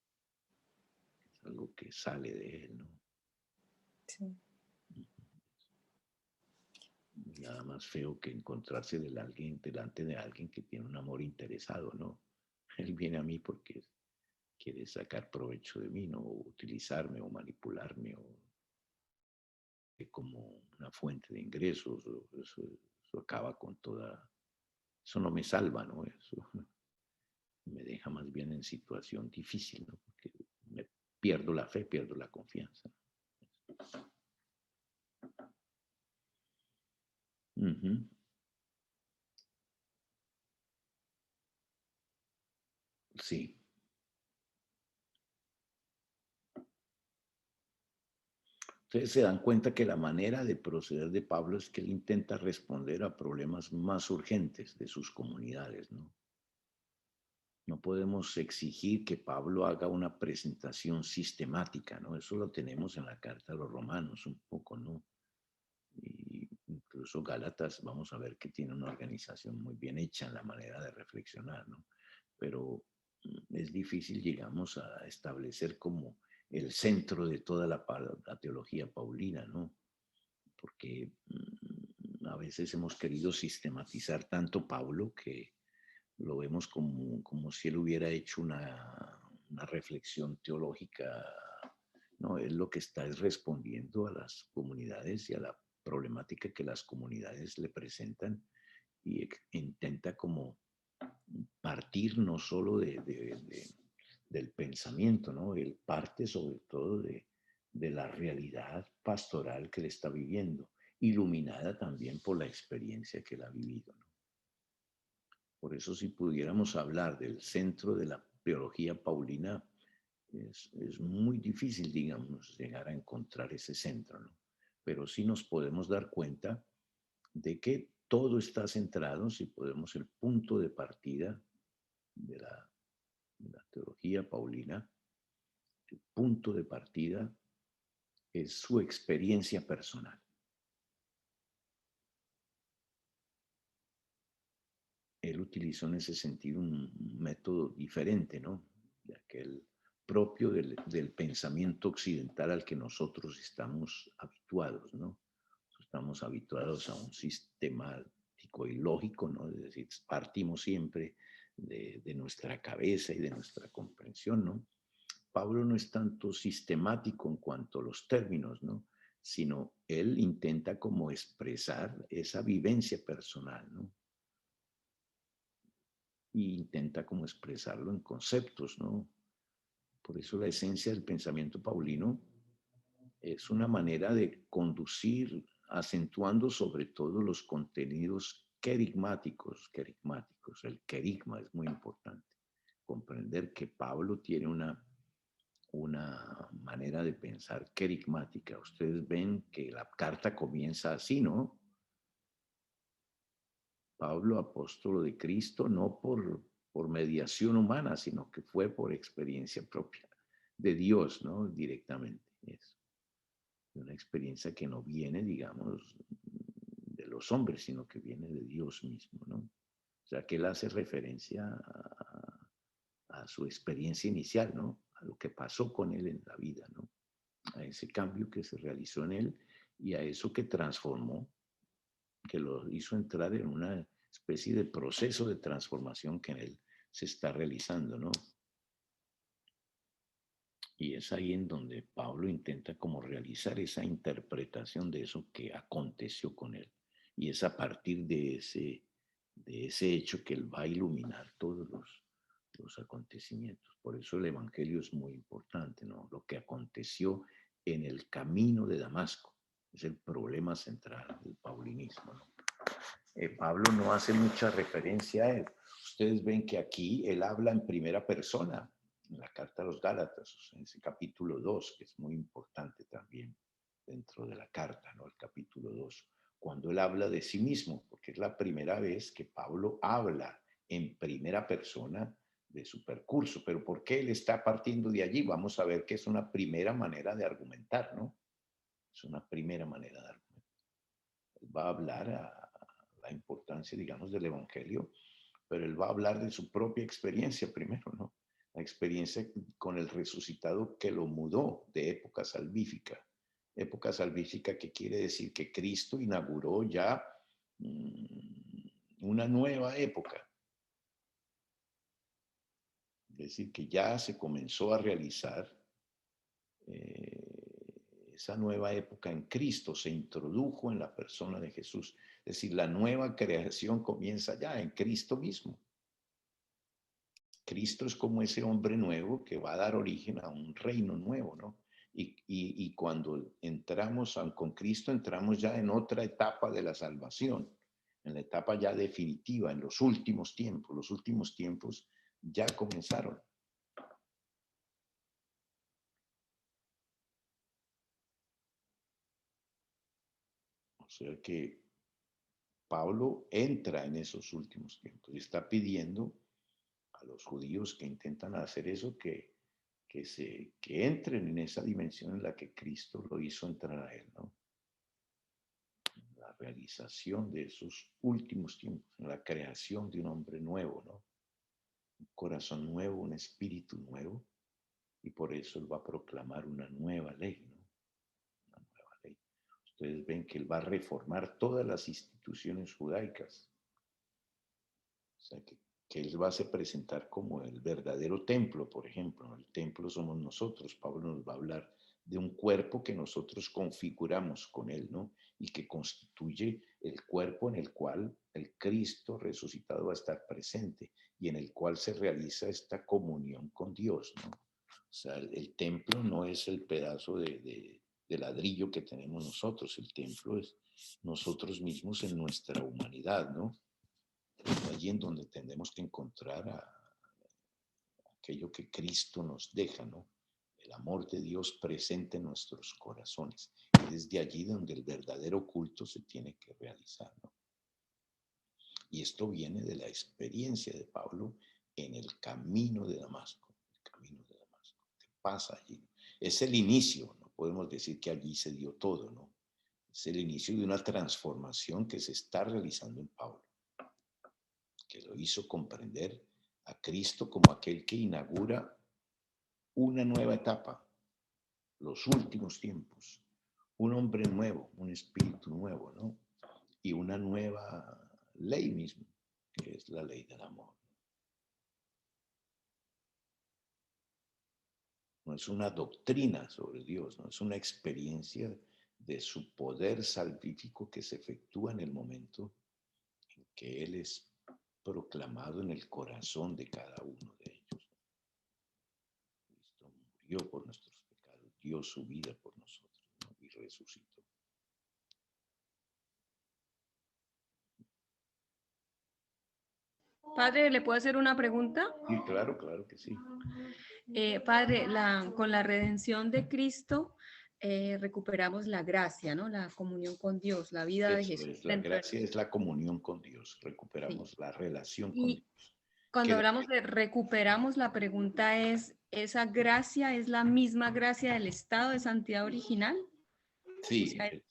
Es algo que sale de él, ¿no? Sí. Nada más feo que encontrarse delante de alguien que tiene un amor interesado, ¿no? Él viene a mí porque quiere sacar provecho de mí, ¿no? O utilizarme o manipularme o como una fuente de ingresos. Eso acaba con toda... Eso no me salva, ¿no? Eso me deja más bien en situación difícil, ¿no? Porque me pierdo la fe, pierdo la confianza. Uh-huh. Sí. Ustedes se dan cuenta que la manera de proceder de Pablo es que él intenta responder a problemas más urgentes de sus comunidades, ¿no? No podemos exigir que Pablo haga una presentación sistemática, ¿no? Eso lo tenemos en la carta a los romanos un poco, ¿no? Y incluso Gálatas, vamos a ver que tiene una organización muy bien hecha en la manera de reflexionar, ¿no? Pero es difícil, llegamos a establecer como el centro de toda la teología paulina, ¿no? Porque a veces hemos querido sistematizar tanto Pablo que lo vemos como si él hubiera hecho una reflexión teológica, ¿no? Él lo que está es respondiendo a las comunidades y a la problemática que las comunidades le presentan y intenta como partir no solo del pensamiento, ¿no? Él parte sobre todo de la realidad pastoral que él está viviendo, iluminada también por la experiencia que él ha vivido, ¿no? Por eso si pudiéramos hablar del centro de la teología paulina, es muy difícil, digamos, llegar a encontrar ese centro, ¿no? Pero sí nos podemos dar cuenta de que todo está centrado, si podemos, el punto de partida de la teología paulina, el punto de partida es su experiencia personal. Él utilizó en ese sentido un método diferente, ¿no? De aquel propio del pensamiento occidental al que nosotros estamos habituados, ¿no? Estamos habituados a un sistemático y lógico, ¿no? Es decir, partimos siempre de nuestra cabeza y de nuestra comprensión, ¿no? Pablo no es tanto sistemático en cuanto a los términos, ¿no? Sino él intenta como expresar esa vivencia personal, ¿no? Y intenta como expresarlo en conceptos, ¿no? Por eso la esencia del pensamiento paulino es una manera de conducir, acentuando sobre todo los contenidos querigmáticos. El querigma es muy importante. Comprender que Pablo tiene una manera de pensar querigmática. Ustedes ven que la carta comienza así, ¿no? Pablo, apóstolo de Cristo, no por mediación humana, sino que fue por experiencia propia de Dios, ¿no? Directamente. Es una experiencia que no viene, digamos, de los hombres, sino que viene de Dios mismo, ¿no? O sea, que él hace referencia a su experiencia inicial, ¿no? A lo que pasó con él en la vida, ¿no? A ese cambio que se realizó en él y a eso que transformó, que lo hizo entrar en una especie de proceso de transformación que en él se está realizando, ¿no? Y es ahí en donde Pablo intenta como realizar esa interpretación de eso que aconteció con él. Y es a partir de ese hecho que él va a iluminar todos los acontecimientos. Por eso el Evangelio es muy importante, ¿no? Lo que aconteció en el camino de Damasco es el problema central del paulinismo, ¿no? Pablo no hace mucha referencia a él. Ustedes ven que aquí él habla en primera persona, en la carta a los Gálatas, en ese capítulo 2, que es muy importante también dentro de la carta, ¿no? El capítulo 2, cuando él habla de sí mismo, porque es la primera vez que Pablo habla en primera persona de su percurso. Pero ¿por qué él está partiendo de allí? Vamos a ver que es una primera manera de argumentar, ¿no? Es una primera manera de argumentar. Él va a hablar a la importancia, digamos, del Evangelio, pero él va a hablar de su propia experiencia primero, ¿no? La experiencia con el resucitado que lo mudó de época salvífica. Época salvífica que quiere decir que Cristo inauguró ya una nueva época. Es decir, que ya se comenzó a realizar esa nueva época en Cristo, se introdujo en la persona de Jesús. Es decir, la nueva creación comienza ya en Cristo mismo. Cristo es como ese hombre nuevo que va a dar origen a un reino nuevo, ¿no? Y cuando entramos con Cristo, entramos ya en otra etapa de la salvación, en la etapa ya definitiva, en los últimos tiempos. Los últimos tiempos ya comenzaron. O sea que Pablo entra en esos últimos tiempos y está pidiendo a los judíos que intentan hacer eso que entren en esa dimensión en la que Cristo lo hizo entrar a él, ¿no? La realización de esos últimos tiempos, en la creación de un hombre nuevo, ¿no? Un corazón nuevo, un espíritu nuevo, y por eso él va a proclamar una nueva ley, ¿no? Una nueva ley. Ustedes ven que él va a reformar todas las instituciones judaicas. O sea, que él va a se presentar como el verdadero templo, por ejemplo. El templo somos nosotros. Pablo nos va a hablar de un cuerpo que nosotros configuramos con él, ¿no? Y que constituye el cuerpo en el cual el Cristo resucitado va a estar presente y en el cual se realiza esta comunión con Dios, ¿no? O sea, el templo no es el pedazo de ladrillo que tenemos nosotros. El templo es nosotros mismos en nuestra humanidad, ¿no? Es allí en donde tenemos que encontrar aquello que Cristo nos deja, ¿no? El amor de Dios presente en nuestros corazones. Y es de allí donde el verdadero culto se tiene que realizar, ¿no? Y esto viene de la experiencia de Pablo en el camino de Damasco. El camino de Damasco. ¿Qué pasa allí? Es el inicio, no podemos decir que allí se dio todo, ¿no? Es el inicio de una transformación que se está realizando en Pablo, que lo hizo comprender a Cristo como aquel que inaugura una nueva etapa, los últimos tiempos, un hombre nuevo, un espíritu nuevo, ¿no? Y una nueva ley mismo, que es la ley del amor. No es una doctrina sobre Dios, no es una experiencia de su poder salvífico que se efectúa en el momento en que Él es proclamado en el corazón de cada uno de ellos. Cristo murió por nuestros pecados, dio su vida por nosotros, ¿no? Y resucitó. Padre, ¿le puedo hacer una pregunta? Sí, claro, claro que sí. Padre, con la redención de Cristo recuperamos la gracia, ¿no? La comunión con Dios, la vida de Eso Jesús es, la dentro de gracia es nosotros. la comunión con Dios, Sí. recuperamos la relación con Y Dios. cuando Que hablamos de recuperamos, la pregunta es, ¿esa gracia es la misma gracia del estado de santidad original? O sí, sea, es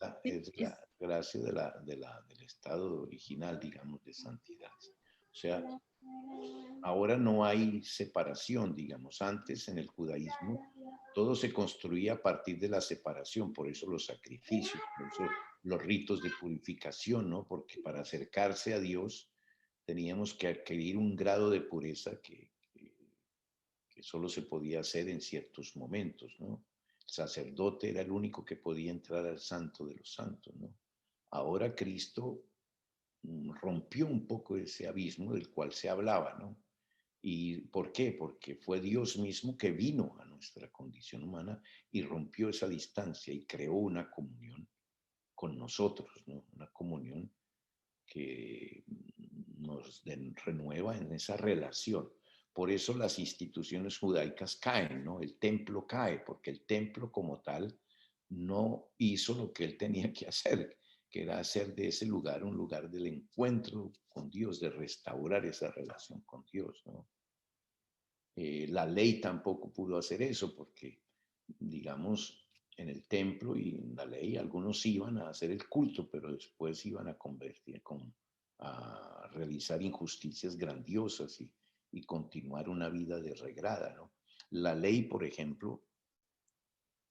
la gracia del estado original, digamos, de santidad. O sea, ahora no hay separación, digamos. Antes en el judaísmo todo se construía a partir de la separación, por eso los sacrificios, por eso los ritos de purificación, ¿no? Porque para acercarse a Dios teníamos que adquirir un grado de pureza que solo se podía hacer en ciertos momentos, ¿no? El sacerdote era el único que podía entrar al santo de los santos, ¿no? Ahora Cristo rompió un poco ese abismo del cual se hablaba, ¿no? ¿Y por qué? Porque fue Dios mismo que vino a nuestra condición humana y rompió esa distancia y creó una comunión con nosotros, ¿no? Una comunión que nos renueva en esa relación. Por eso las instituciones judaicas caen, ¿no? El templo cae, porque el templo como tal no hizo lo que él tenía que hacer, que era hacer de ese lugar un lugar del encuentro con Dios, de restaurar esa relación con Dios, ¿no? La ley tampoco pudo hacer eso porque, digamos, en el templo y en la ley algunos iban a hacer el culto, pero después iban a convertir, a realizar injusticias grandiosas y continuar una vida desregrada, ¿no? La ley, por ejemplo,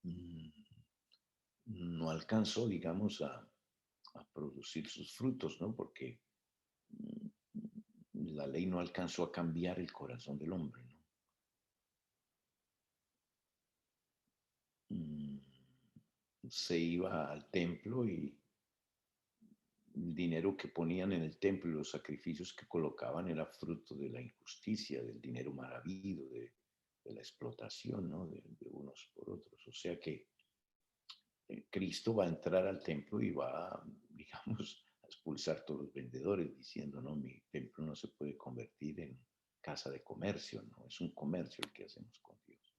mm, no alcanzó, digamos, a producir sus frutos, ¿no? Porque la ley no alcanzó a cambiar el corazón del hombre, ¿no? Mm, Se iba al templo y el dinero que ponían en el templo y los sacrificios que colocaban era fruto de la injusticia, del dinero mal habido, de la explotación, ¿no? De unos por otros. O sea que Cristo va a entrar al templo y va, digamos, a expulsar todos los vendedores diciendo, no, mi templo no se puede convertir en casa de comercio, ¿no? Es un comercio el que hacemos con Dios.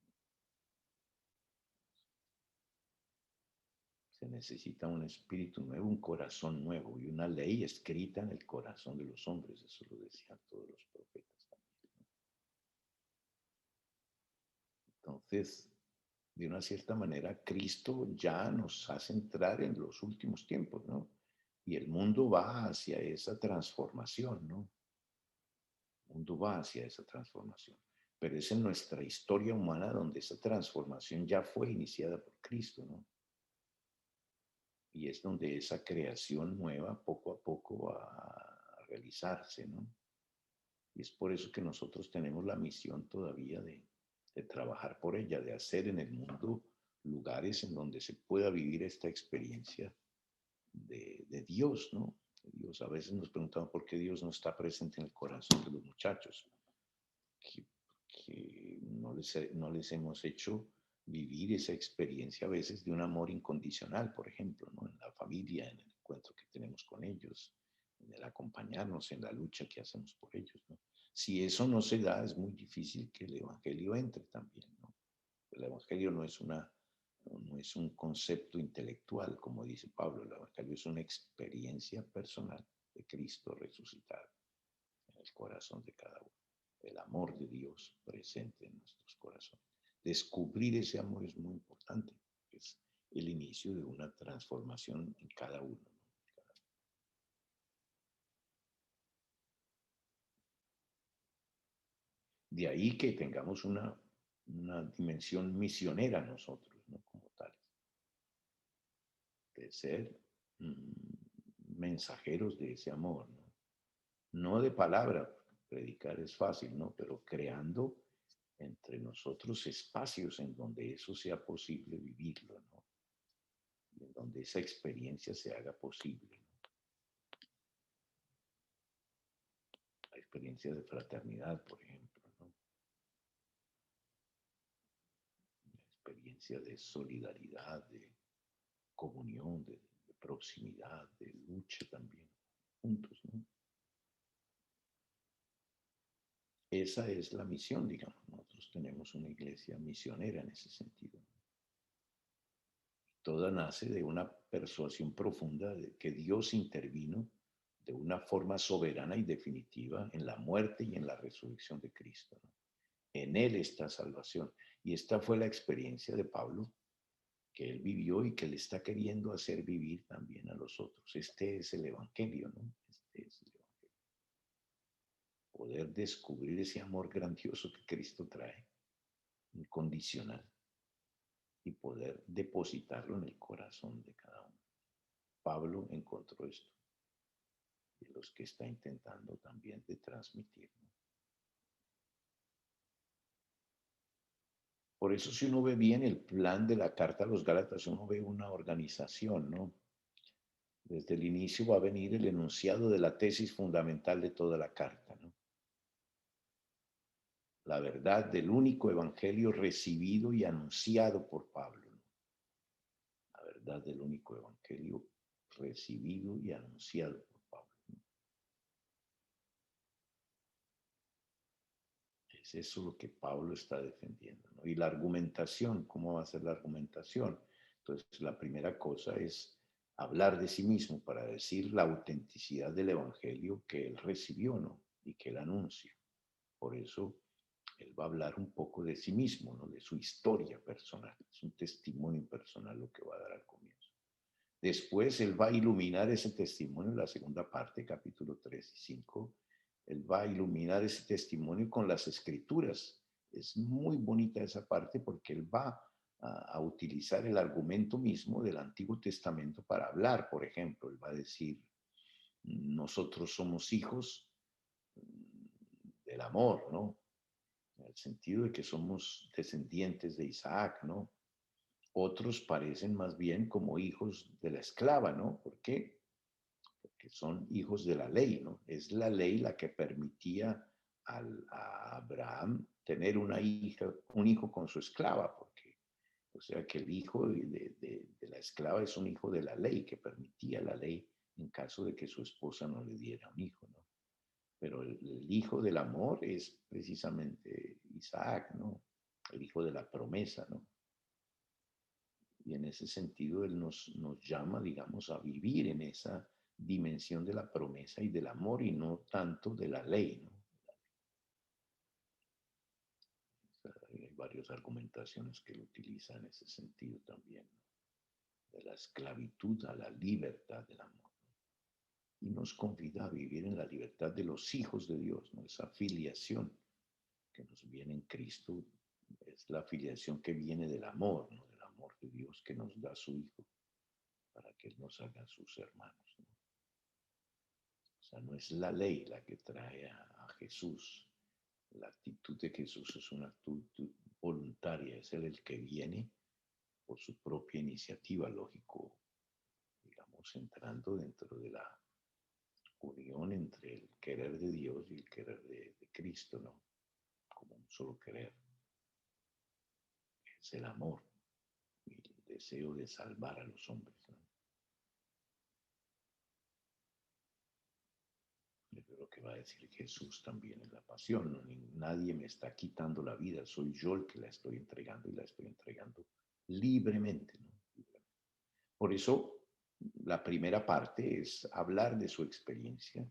Se necesita un espíritu nuevo, un corazón nuevo y una ley escrita en el corazón de los hombres. Eso lo decían todos los profetas también. Entonces, de una cierta manera, Cristo ya nos hace entrar en los últimos tiempos, ¿no? Y el mundo va hacia esa transformación, ¿no? El mundo va hacia esa transformación. Pero es en nuestra historia humana donde esa transformación ya fue iniciada por Cristo, ¿no? Y es donde esa creación nueva poco a poco va a realizarse, ¿no? Y es por eso que nosotros tenemos la misión todavía de trabajar por ella, de hacer en el mundo lugares en donde se pueda vivir esta experiencia de Dios, ¿no? De Dios. A veces nos preguntamos por qué Dios no está presente en el corazón de los muchachos, que no les hemos hecho vivir esa experiencia a veces de un amor incondicional, por ejemplo, ¿no? En la familia, en el encuentro que tenemos con ellos, en el acompañarnos en la lucha que hacemos por ellos, ¿no? Si eso no se da, es muy difícil que el evangelio entre también, ¿no? El evangelio no es un concepto intelectual, como dice Pablo. El evangelio es una experiencia personal de Cristo resucitado en el corazón de cada uno. El amor de Dios presente en nuestros corazones. Descubrir ese amor es muy importante. Es el inicio de una transformación en cada uno, ¿no? De ahí que tengamos una dimensión misionera nosotros, ¿no? Como tales. De ser mensajeros de ese amor, ¿no? No de palabra, predicar es fácil, ¿no? Pero creando entre nosotros espacios en donde eso sea posible vivirlo, ¿no? Y en donde esa experiencia se haga posible, ¿no? La experiencia de fraternidad, por ejemplo, ¿no? La experiencia de solidaridad, de comunión, de proximidad, de lucha también, juntos, ¿no? Esa es la misión, digamos. Nosotros tenemos una iglesia misionera en ese sentido. Toda nace de una persuasión profunda de que Dios intervino de una forma soberana y definitiva en la muerte y en la resurrección de Cristo, ¿no? En Él está salvación. Y esta fue la experiencia de Pablo que él vivió y que le está queriendo hacer vivir también a los otros. Este es el Evangelio, ¿no? Este es el Evangelio. Poder descubrir ese amor grandioso que Cristo trae, incondicional, y poder depositarlo en el corazón de cada uno. Pablo encontró esto, y los que está intentando también de transmitir, ¿no? Por eso si uno ve bien el plan de la carta a los Gálatas, uno ve una organización, ¿no? Desde el inicio va a venir el enunciado de la tesis fundamental de toda la carta, ¿no? La verdad del único evangelio recibido y anunciado por Pablo, ¿no? La verdad del único evangelio recibido y anunciado por Pablo, ¿no? Es eso lo que Pablo está defendiendo, ¿no? Y la argumentación, ¿cómo va a ser la argumentación? Entonces, la primera cosa es hablar de sí mismo para decir la autenticidad del evangelio que él recibió, ¿no? Y que él anuncia. Por eso él va a hablar un poco de sí mismo, ¿no? De su historia personal. Es un testimonio personal lo que va a dar al comienzo. Después él va a iluminar ese testimonio en la segunda parte, capítulo 3 y 5. Él va a iluminar ese testimonio con las escrituras. Es muy bonita esa parte porque él va a utilizar el argumento mismo del Antiguo Testamento para hablar. Por ejemplo, él va a decir, nosotros somos hijos del amor, ¿no? En el sentido de que somos descendientes de Isaac, ¿no? Otros parecen más bien como hijos de la esclava, ¿no? ¿Por qué? Porque son hijos de la ley, ¿no? Es la ley la que permitía a Abraham tener una hija, un hijo con su esclava, porque, o sea, que el hijo de la esclava es un hijo de la ley, que permitía la ley en caso de que su esposa no le diera un hijo, ¿no? Pero el hijo del amor es precisamente Isaac, ¿no? El hijo de la promesa, ¿no? Y en ese sentido él nos llama, digamos, a vivir en esa dimensión de la promesa y del amor y no tanto de la ley, ¿no? O sea, hay varias argumentaciones que él utiliza en ese sentido también, ¿no? De la esclavitud a la libertad del amor. Y nos convida a vivir en la libertad de los hijos de Dios, ¿no? Esa filiación que nos viene en Cristo es la filiación que viene del amor, ¿no? Del amor de Dios que nos da a su Hijo para que Él nos haga sus hermanos, ¿no? O sea, no es la ley la que trae a Jesús. La actitud de Jesús es una actitud voluntaria, es Él el que viene por su propia iniciativa, lógico, digamos, entrando dentro de la unión entre el querer de Dios y el querer de Cristo, ¿no? Como un solo querer. Es el amor y el deseo de salvar a los hombres, ¿no? Es lo que va a decir Jesús también en la pasión. ¿No? Nadie me está quitando la vida, soy yo el que la estoy entregando y la estoy entregando libremente. ¿No? Por eso, la primera parte es hablar de su experiencia.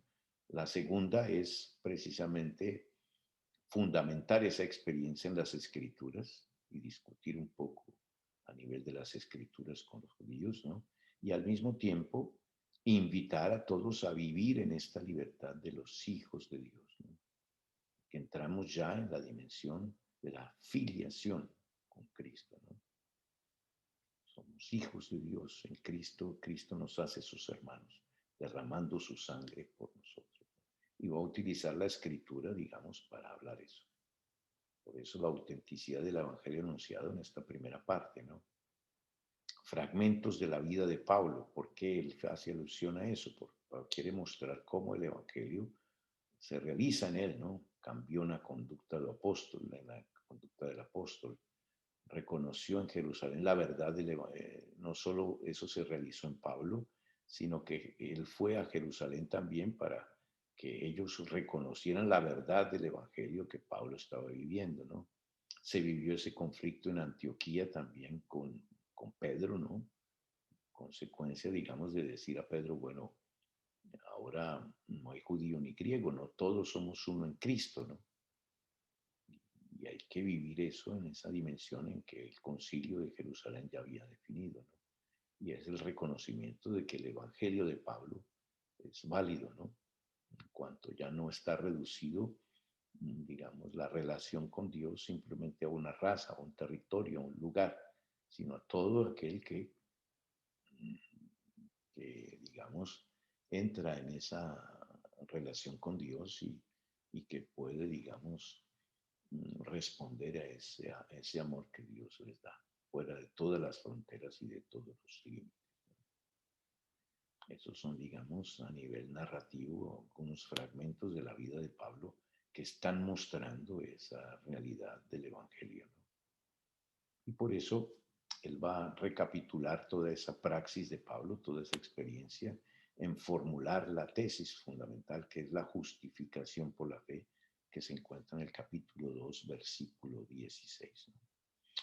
La segunda es precisamente fundamentar esa experiencia en las escrituras y discutir un poco a nivel de las escrituras con los judíos, ¿no? Y al mismo tiempo invitar a todos a vivir en esta libertad de los hijos de Dios, ¿no? Que entramos ya en la dimensión de la filiación con Cristo, ¿no? Somos hijos de Dios en Cristo. Cristo nos hace sus hermanos, derramando su sangre por nosotros. Y va a utilizar la escritura, digamos, para hablar eso. Por eso la autenticidad del Evangelio anunciado en esta primera parte, ¿no? Fragmentos de la vida de Pablo. ¿Por qué él hace alusión a eso? Porque quiere mostrar cómo el Evangelio se realiza en él, ¿no? Cambió una conducta del apóstol, en la conducta del apóstol. Reconoció en Jerusalén la verdad no solo eso se realizó en Pablo, sino que él fue a Jerusalén también para que ellos reconocieran la verdad del Evangelio que Pablo estaba viviendo, ¿no? Se vivió ese conflicto en Antioquía también con Pedro, ¿no? Consecuencia, digamos, de decir a Pedro, bueno, ahora no hay judío ni griego, no todos somos uno en Cristo, ¿no? Y hay que vivir eso en esa dimensión en que el concilio de Jerusalén ya había definido, ¿no? Y es el reconocimiento de que el Evangelio de Pablo es válido, ¿no? En cuanto ya no está reducido, digamos, la relación con Dios simplemente a una raza, a un territorio, a un lugar, sino a todo aquel que digamos, entra en esa relación con Dios y que puede, digamos, responder a ese amor que Dios les da, fuera de todas las fronteras y de todos los límites. Esos son, digamos, a nivel narrativo, algunos fragmentos de la vida de Pablo que están mostrando esa realidad del Evangelio, ¿no? Y por eso él va a recapitular toda esa praxis de Pablo, toda esa experiencia, en formular la tesis fundamental que es la justificación por la fe, que se encuentra en el capítulo 2, versículo 16, ¿no?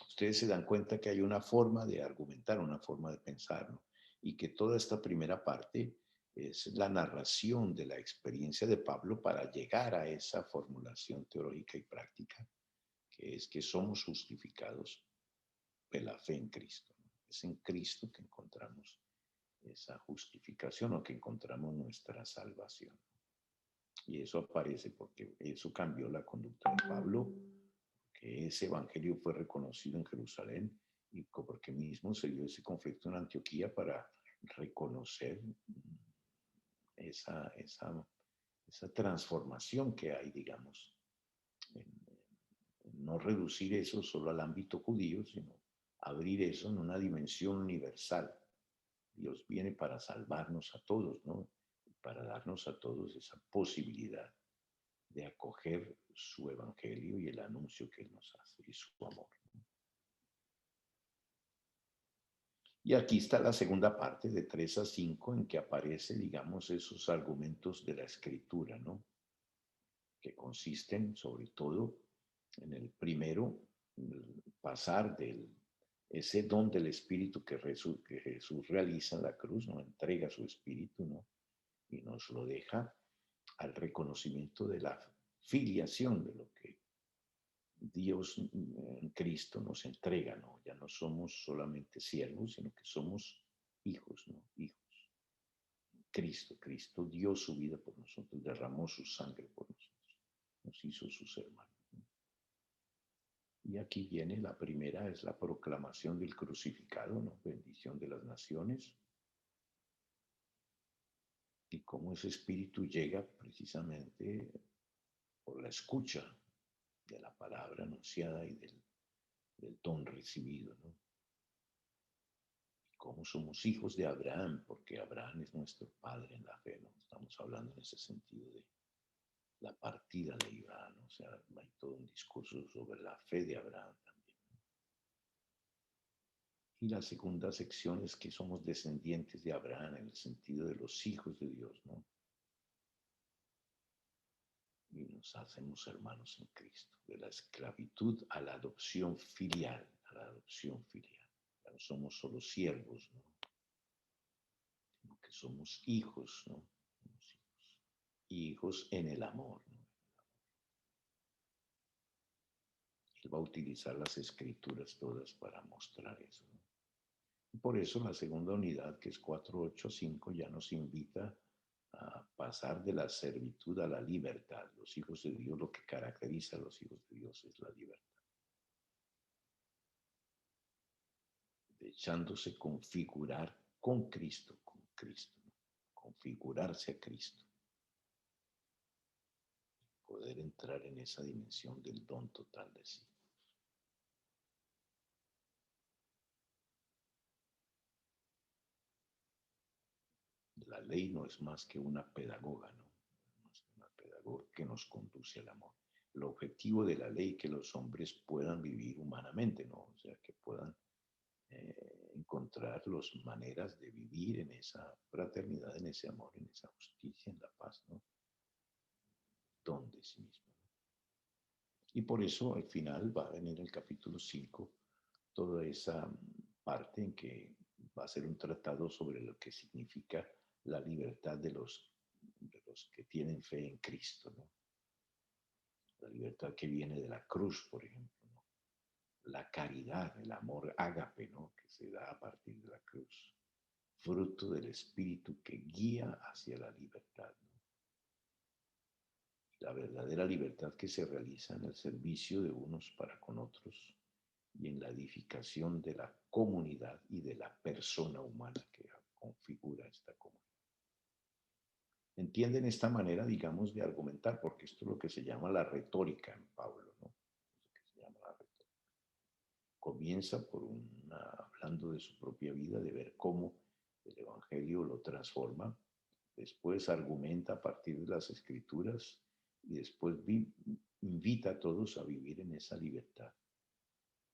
Ustedes se dan cuenta que hay una forma de argumentar, una forma de pensar, ¿no? Y que toda esta primera parte es la narración de la experiencia de Pablo para llegar a esa formulación teológica y práctica, que es que somos justificados de la fe en Cristo, ¿no? Es en Cristo que encontramos esa justificación o que encontramos nuestra salvación. Y eso aparece porque eso cambió la conducta de Pablo, que ese evangelio fue reconocido en Jerusalén y porque mismo se dio ese conflicto en Antioquía para reconocer esa transformación que hay, digamos, en no reducir eso solo al ámbito judío, sino abrir eso en una dimensión universal. Dios viene para salvarnos a todos, ¿no? Para darnos a todos esa posibilidad de acoger su evangelio y el anuncio que Él nos hace y su amor. Y aquí está la segunda parte de 3 a 5 en que aparece, digamos, esos argumentos de la escritura, ¿no? Que consisten sobre todo en el primero, pasar del ese don del Espíritu que Jesús realiza en la cruz, ¿no? Entrega su Espíritu, ¿no? Y nos lo deja al reconocimiento de la filiación de lo que Dios en Cristo nos entrega, ¿no? Ya no somos solamente siervos, sino que somos hijos, ¿no? Hijos. Cristo dio su vida por nosotros, derramó su sangre por nosotros, nos hizo sus hermanos. Y aquí viene la primera, es la proclamación del crucificado, ¿no? Bendición de las naciones. Y cómo ese espíritu llega precisamente por la escucha de la palabra anunciada y del don recibido, ¿no? Y cómo somos hijos de Abraham, porque Abraham es nuestro padre en la fe, ¿no? Estamos hablando en ese sentido de la partida de Abraham, o sea, hay todo un discurso sobre la fe de Abraham también. Y la segunda sección es que somos descendientes de Abraham en el sentido de los hijos de Dios, ¿no? nos hacemos hermanos en Cristo, de la esclavitud a la adopción filial, a la adopción filial. Ya no somos solo siervos, ¿no? Sino que somos hijos, ¿no? Somos hijos. Hijos en el amor, ¿no? Él va a utilizar las escrituras todas para mostrar eso, ¿no? Y por eso la segunda unidad, que es 4:8-5, ya nos invita a pasar de la servitud a la libertad. Los hijos de Dios, lo que caracteriza a los hijos de Dios es la libertad. Dejándose configurar con Cristo, ¿no? Configurarse a Cristo. Poder entrar en esa dimensión del don total de sí. La ley no es más que una pedagoga, ¿no? No es una pedagoga que nos conduce al amor. El objetivo de la ley es que los hombres puedan vivir humanamente, ¿no? O sea, que puedan encontrar las maneras de vivir en esa fraternidad, en ese amor, en esa justicia, en la paz, ¿no? Don de sí mismo. Y por eso al final va a venir el capítulo 5, toda esa parte en que va a ser un tratado sobre lo que significa la libertad de los que tienen fe en Cristo, ¿no? La libertad que viene de la cruz, por ejemplo, ¿no? La caridad, el amor ágape, ¿no? Que se da a partir de la cruz, fruto del Espíritu que guía hacia la libertad, ¿no? La verdadera libertad que se realiza en el servicio de unos para con otros y en la edificación de la comunidad y de la persona humana que configura esta comunidad. Entienden esta manera, digamos, de argumentar, porque esto es lo que se llama la retórica en Pablo, ¿no? Lo que se llama la retórica. Comienza hablando de su propia vida, de ver cómo el Evangelio lo transforma, después argumenta a partir de las Escrituras y después invita a todos a vivir en esa libertad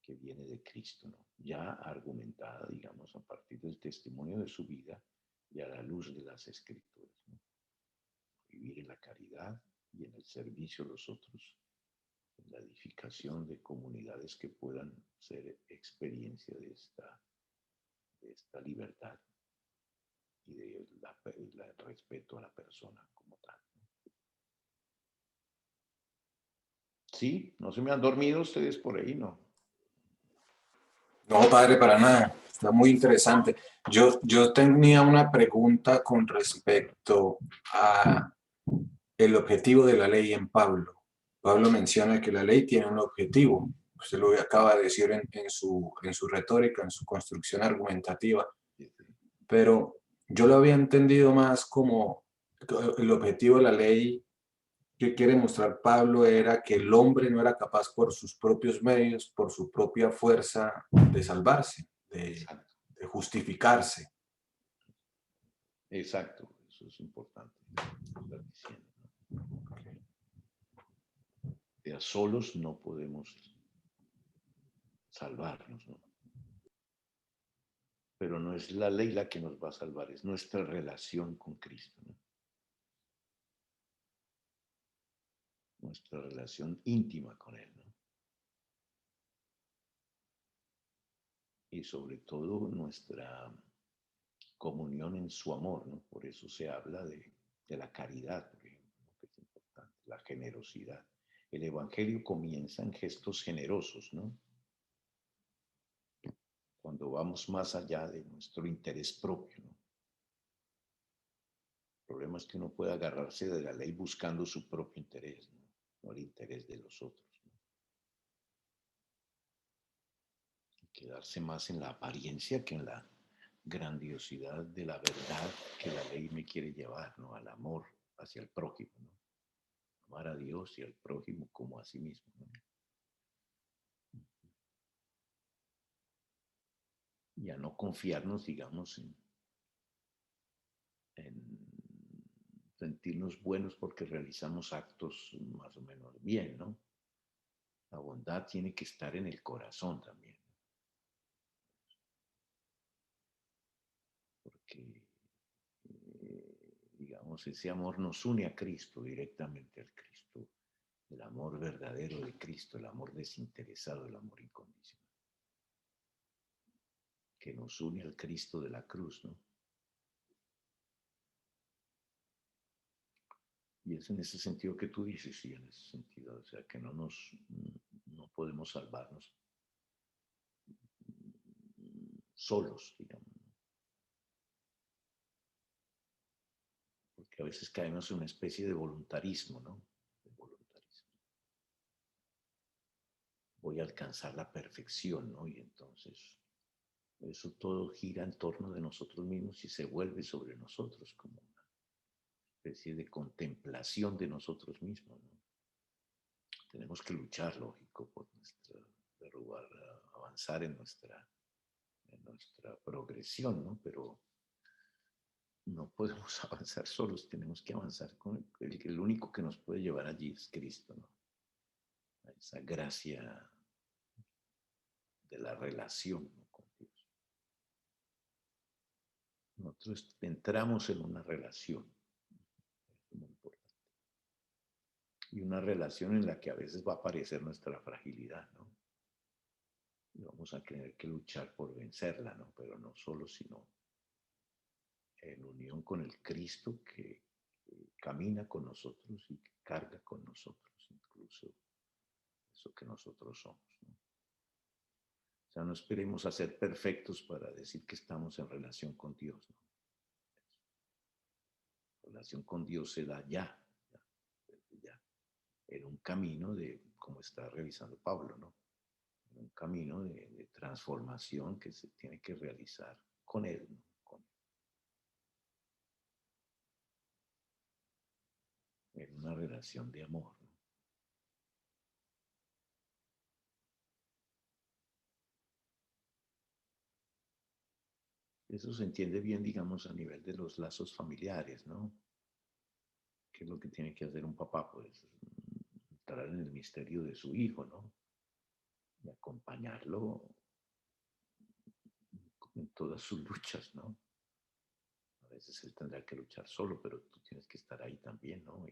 que viene de Cristo, ¿no? Ya argumentada, digamos, a partir del testimonio de su vida y a la luz de las Escrituras, ¿no? Vivir en la caridad y en el servicio a los otros, en la edificación de comunidades que puedan ser experiencia de esta libertad y del respeto a la persona como tal. ¿Sí? ¿No se me han dormido ustedes por ahí, no? No, padre, para nada. Está muy interesante. Yo tenía una pregunta con respecto a el objetivo de la ley en Pablo. Pablo menciona que la ley tiene un objetivo. Usted lo acaba de decir en su retórica, en su construcción argumentativa. Pero yo lo había entendido más como el objetivo de la ley que quiere mostrar Pablo era que el hombre no era capaz por sus propios medios, por su propia fuerza, de salvarse, de justificarse. Exacto, eso es importante. Estar diciendo, ¿no? De a solos no podemos salvarnos, ¿no? Pero no es la ley la que nos va a salvar, es nuestra relación con Cristo, ¿no? Nuestra relación íntima con Él, ¿no? Y sobre todo nuestra comunión en su amor, ¿no? Por eso se habla de la caridad, por ejemplo, ¿no? Que es importante, la generosidad. El Evangelio comienza en gestos generosos, ¿no? Cuando vamos más allá de nuestro interés propio, ¿no? El problema es que uno puede agarrarse de la ley buscando su propio interés, ¿no? No el interés de los otros, ¿no? Y quedarse más en la apariencia que en la grandiosidad de la verdad que la ley me quiere llevar, ¿no? Al amor hacia el prójimo, ¿no? Amar a Dios y al prójimo como a sí mismo, ¿no? Y a no confiarnos, digamos, en sentirnos buenos porque realizamos actos más o menos bien, ¿no? La bondad tiene que estar en el corazón también, porque, digamos, ese amor nos une a Cristo, directamente al Cristo el amor verdadero de Cristo, el amor desinteresado, el amor incondicional, que nos une al Cristo de la cruz, ¿no? Y es en ese sentido que tú dices, sí, en ese sentido, o sea, que no podemos salvarnos solos, digamos, porque a veces caemos en una especie de voluntarismo, ¿no? De voluntarismo. Voy a alcanzar la perfección, ¿no? Y entonces eso todo gira en torno de nosotros mismos y se vuelve sobre nosotros como una especie de contemplación de nosotros mismos, ¿no? Tenemos que luchar, lógico, por avanzar en nuestra progresión, ¿no? Pero no podemos avanzar solos, tenemos que avanzar con el único que nos puede llevar allí es Cristo, ¿no? A esa gracia de la relación, ¿no? Con Dios. Nosotros entramos en una relación, es muy importante, y una relación en la que a veces va a aparecer nuestra fragilidad, ¿no? Y vamos a tener que luchar por vencerla, ¿no? Pero no solo, sino en unión con el Cristo que camina con nosotros y que carga con nosotros, incluso eso que nosotros somos, ¿no? O sea, no esperemos a ser perfectos para decir que estamos en relación con Dios, ¿no? La relación con Dios se da ya, en un camino de, como está revisando Pablo, ¿no? En un camino de transformación que se tiene que realizar con Él, ¿no? En una relación de amor, ¿no? Eso se entiende bien, digamos, a nivel de los lazos familiares, ¿no? ¿Qué es lo que tiene que hacer un papá? Pues entrar en el misterio de su hijo, ¿no? Y acompañarlo en todas sus luchas, ¿no? A veces él tendrá que luchar solo, pero tú tienes que estar ahí también, ¿no?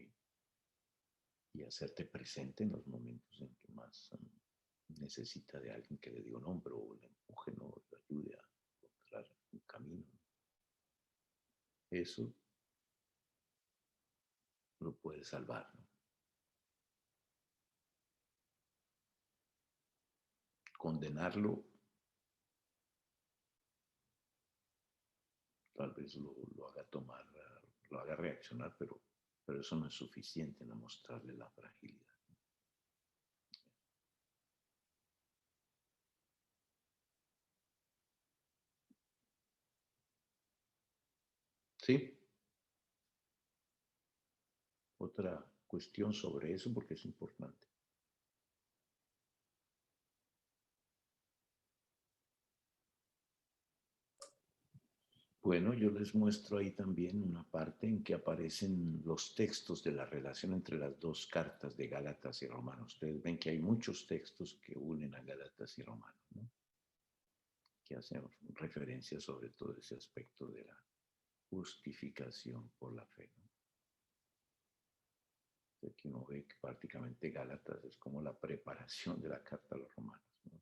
Y hacerte presente en los momentos en que más necesita de alguien que le diga un hombro o le empuje, ¿no? Le ayude a encontrar un camino. Eso lo puede salvar, ¿no? Condenarlo tal vez lo haga tomar, lo haga reaccionar, pero eso no es suficiente, no mostrarle la fragilidad. ¿Sí? Otra cuestión sobre eso porque es importante. Bueno, yo les muestro ahí también una parte en que aparecen los textos de la relación entre las dos cartas de Gálatas y Romanos. Ustedes ven que hay muchos textos que unen a Gálatas y Romanos, ¿no? Que hacen referencia sobre todo ese aspecto de la justificación por la fe, ¿no? Aquí uno ve que prácticamente Gálatas es como la preparación de la carta a los Romanos, ¿no?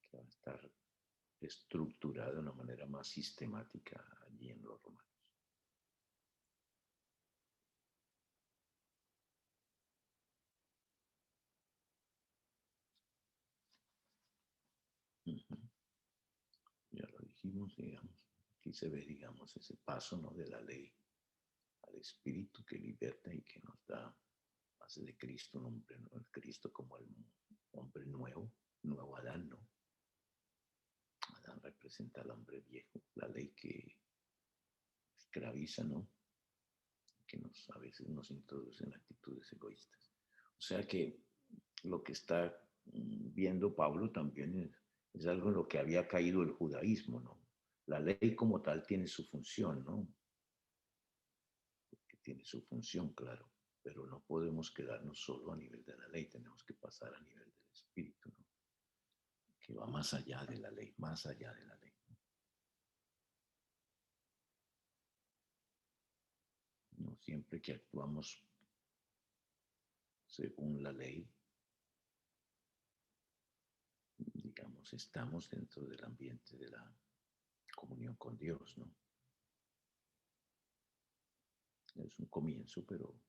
Que va a estar estructurada de una manera más sistemática allí en los Romanos. Ya lo dijimos, digamos, aquí se ve, digamos, ese paso, ¿no? De la ley al Espíritu que liberta y que nos da, hace de Cristo un hombre, ¿no? El Cristo como el hombre nuevo, nuevo Adán, ¿no? Adán representa al hombre viejo, la ley que esclaviza, ¿no? Que a veces nos introduce en actitudes egoístas. O sea que lo que está viendo Pablo también es algo en lo que había caído el judaísmo, ¿no? La ley como tal tiene su función, ¿no? Que tiene su función, claro, pero no podemos quedarnos solo a nivel de la ley, tenemos que pasar a nivel del espíritu, ¿no? Que va más allá de la ley, más allá de la ley. No siempre que actuamos según la ley, digamos, estamos dentro del ambiente de la comunión con Dios, ¿no? Es un comienzo, pero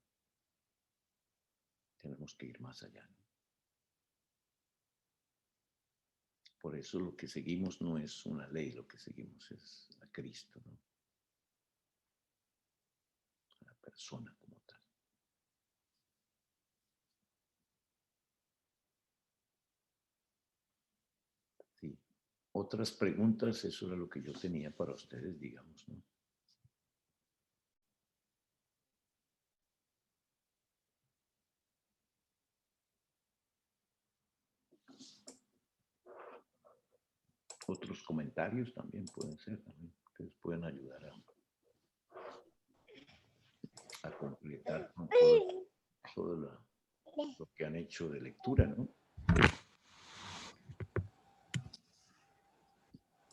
tenemos que ir más allá, ¿no? Por eso lo que seguimos no es una ley, lo que seguimos es a Cristo, ¿no? A la persona como tal. Sí. Otras preguntas, eso era lo que yo tenía para ustedes, digamos, ¿no? Otros comentarios también pueden ser, también, que les pueden ayudar a completar con todo lo que han hecho de lectura, ¿no?